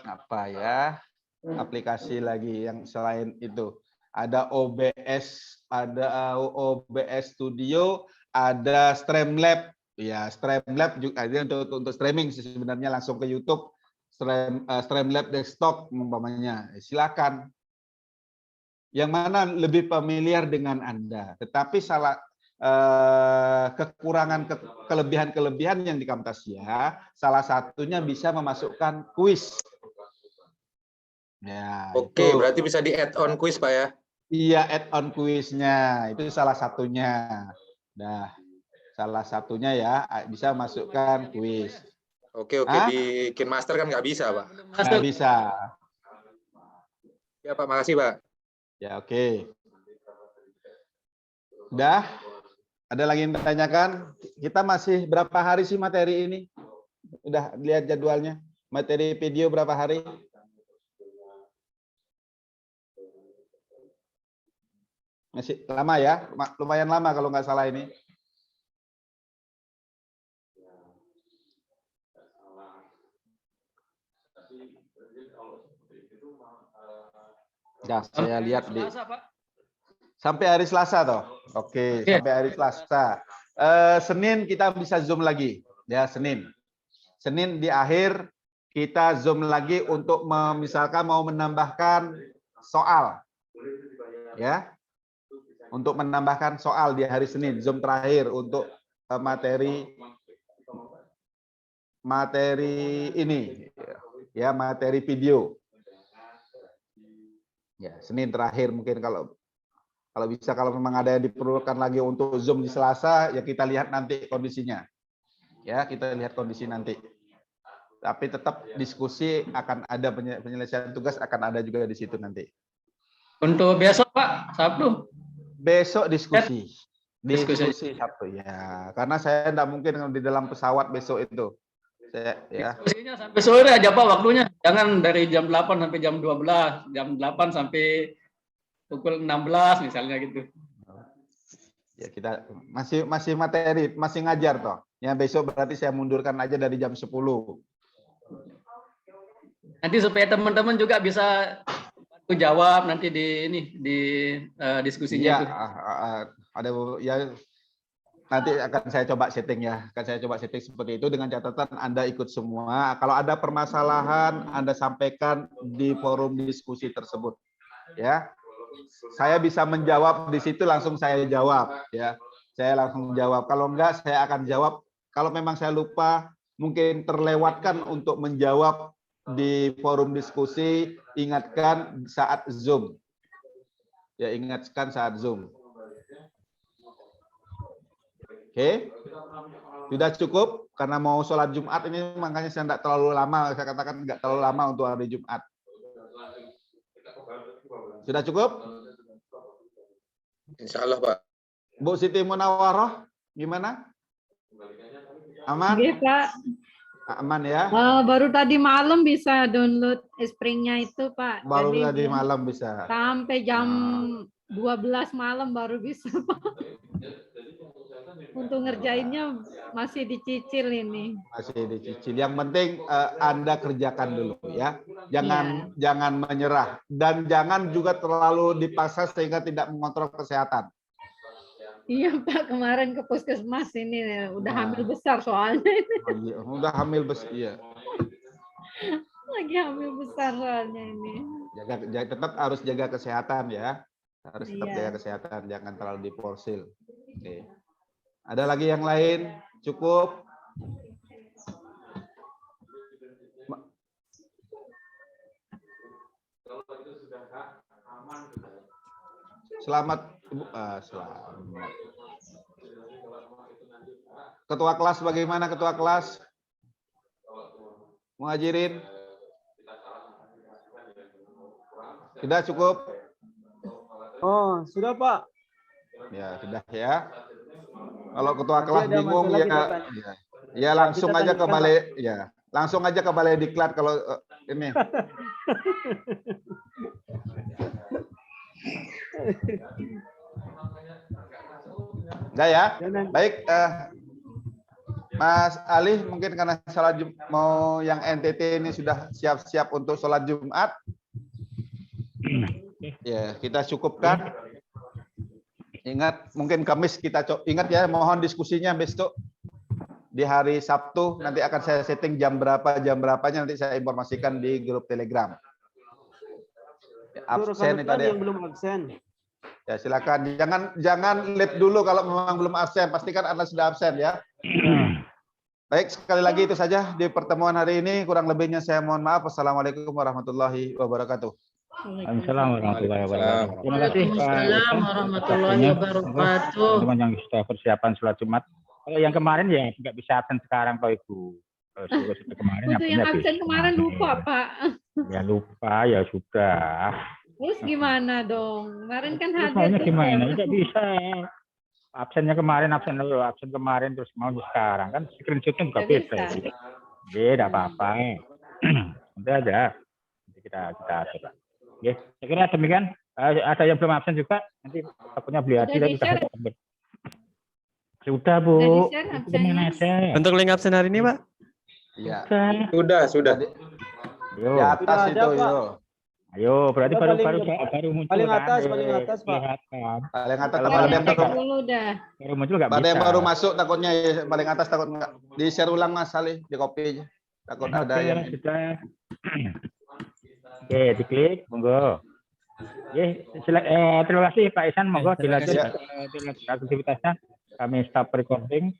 apa ya? Aplikasi lagi yang selain itu. Ada OBS Studio, ada Streamlabs. Ya, Streamlabs juga untuk streaming sebenarnya langsung ke YouTube. Streamlabs desktop umpamanya. Silakan. Yang mana lebih familiar dengan Anda. Tetapi kelebihan-kelebihan yang di Camtasia, salah satunya bisa memasukkan kuis. Ya, Oke, berarti bisa di add-on kuis Pak ya? Iya, add-on kuisnya. Itu salah satunya. Nah, salah satunya ya bisa masukkan kuis. Oke, di KineMaster kan nggak bisa, Pak. Nggak bisa. Ya, Pak. Makasih, Pak. Ya, oke. Udah? Ada lagi yang ditanyakan? Kita masih berapa hari sih materi ini? Udah lihat jadwalnya? Materi video berapa hari? Masih lama ya? Lumayan lama kalau nggak salah ini. Ya, saya lihat di Selasa, Pak. sampai hari Selasa toh. Oke, sampai hari Selasa. Senin kita bisa Zoom lagi, ya Senin. Senin di akhir kita Zoom lagi untuk misalkan mau menambahkan soal, ya. Untuk menambahkan soal di hari Senin, Zoom terakhir untuk materi ini, ya materi video. Ya, Senin terakhir mungkin kalau bisa, kalau memang ada yang diperlukan lagi untuk Zoom di Selasa, ya kita lihat nanti kondisinya. Ya, kita lihat kondisi nanti. Tapi tetap diskusi akan ada, penyelesaian tugas akan ada juga di situ nanti. Untuk besok, Pak, Sabtu. Besok diskusi. Diskusi Sabtu ya. Karena saya tidak mungkin di dalam pesawat besok itu. Ya. Diskusinya sampai sore aja Pak waktunya. Jangan dari jam 8 sampai jam 12, jam 8 sampai pukul 16 misalnya gitu. Ya kita masih materi, masih ngajar toh. Ya besok berarti saya mundurkan aja dari jam 10. Nanti supaya teman-teman juga bisa bantu jawab nanti di diskusinya itu. Ada ya. Nanti akan saya coba setting ya, akan saya coba setting seperti itu dengan catatan Anda ikut semua. Kalau ada permasalahan Anda sampaikan di forum diskusi tersebut, ya. Saya bisa menjawab di situ, langsung saya jawab, ya. Saya langsung jawab. Kalau enggak, saya akan jawab. Kalau memang saya lupa, mungkin terlewatkan untuk menjawab di forum diskusi. Ingatkan saat Zoom, ya ingatkan saat Zoom. Oke, sudah cukup karena mau sholat Jumat ini, makanya saya tidak terlalu lama. Saya katakan nggak terlalu lama untuk hari Jumat. Sudah cukup? Insya Allah, Pak. Bu Siti Munawaroh, gimana? Aman? Oke, Pak. Aman ya? Baru tadi malam bisa download Spring-nya itu, Pak. Baru Jadi tadi malam bisa. sampai jam 12 malam baru bisa, Pak. Untuk ngerjainnya masih dicicil ini. Masih dicicil. Yang penting Anda kerjakan dulu ya. Jangan menyerah dan jangan juga terlalu dipaksa sehingga tidak mengontrol kesehatan. Iya Pak, kemarin ke puskesmas ini udah hamil besar soalnya ini. Oh, iya. Udah hamil besar. Iya. Lagi hamil besar soalnya ini. Tetap harus jaga kesehatan ya. Harus tetap jaga kesehatan, jangan terlalu diporsil. Oke. Ada lagi yang lain? Cukup? Selamat. Selamat. Ketua kelas bagaimana ketua kelas? Muhajirin? Sudah cukup? Oh, sudah Pak. Ya, sudah ya. Kalau ketua kelas bingung ya langsung aja ke balai ya. Langsung aja ke balai diklat kalau ini. Enggak ya? Baik, Mas Ali, mungkin karena salat mau yang NTT ini sudah siap-siap untuk sholat Jumat. Ya, kita cukupkan. Ingat, mungkin Kamis kita ingat ya, mohon diskusinya besok di hari Sabtu. Nanti akan saya setting jam berapanya nanti saya informasikan di grup Telegram. Absen itu ada yang belum absen. Ya, silakan. Jangan live dulu kalau memang belum absen. Pastikan Anda sudah absen ya. Baik, sekali lagi itu saja di pertemuan hari ini. Kurang lebihnya saya mohon maaf. Wassalamualaikum warahmatullahi wabarakatuh. Assalamualaikum warahmatullahi wabarakatuh. Terima kasih Waalaikumsalam warahmatullahi wabarakatuh. Teman-teman yang sudah persiapan sholat Jumat. Kalau yang kemarin ya nggak bisa absen sekarang Pak Ibu. Kalau sudah kemarin untuk yang absen kemarin lupa Pak. Ya lupa ya sudah. Terus gimana dong? Kemarin kan hadir. Maunya gimana? Nggak bisa. Absennya kemarin, absen kemarin terus mau sekarang kan screenshotnya juga beda. Beda apa-apa. Nanti aja. Nanti kita coba. Oke, saya kira demikian. Ada yang belum absen juga. Nanti takutnya beli hati tapi sudah Bu. Kemana aja? Untuk link absen hari ini Pak? Iya. Sudah. Yo. Di atas Sudah itu, ada, Pak. yo. Ayo, berarti Sudah baru muncul paling kan? atas, paling atas, Pak. Kelihatan. Paling atas Kalau takut ada yang Cek baru, dulu dah. baru muncul nggak ada bisa. yang baru masuk takutnya ya, paling atas takut nggak. Di share ulang Mas Ali, di copy aja. Takut ada Oke, yang sudah. Oke, diklik, monggo. Terima kasih Pak Ihsan, monggo dilanjut aktivitasnya. Kami stop recording.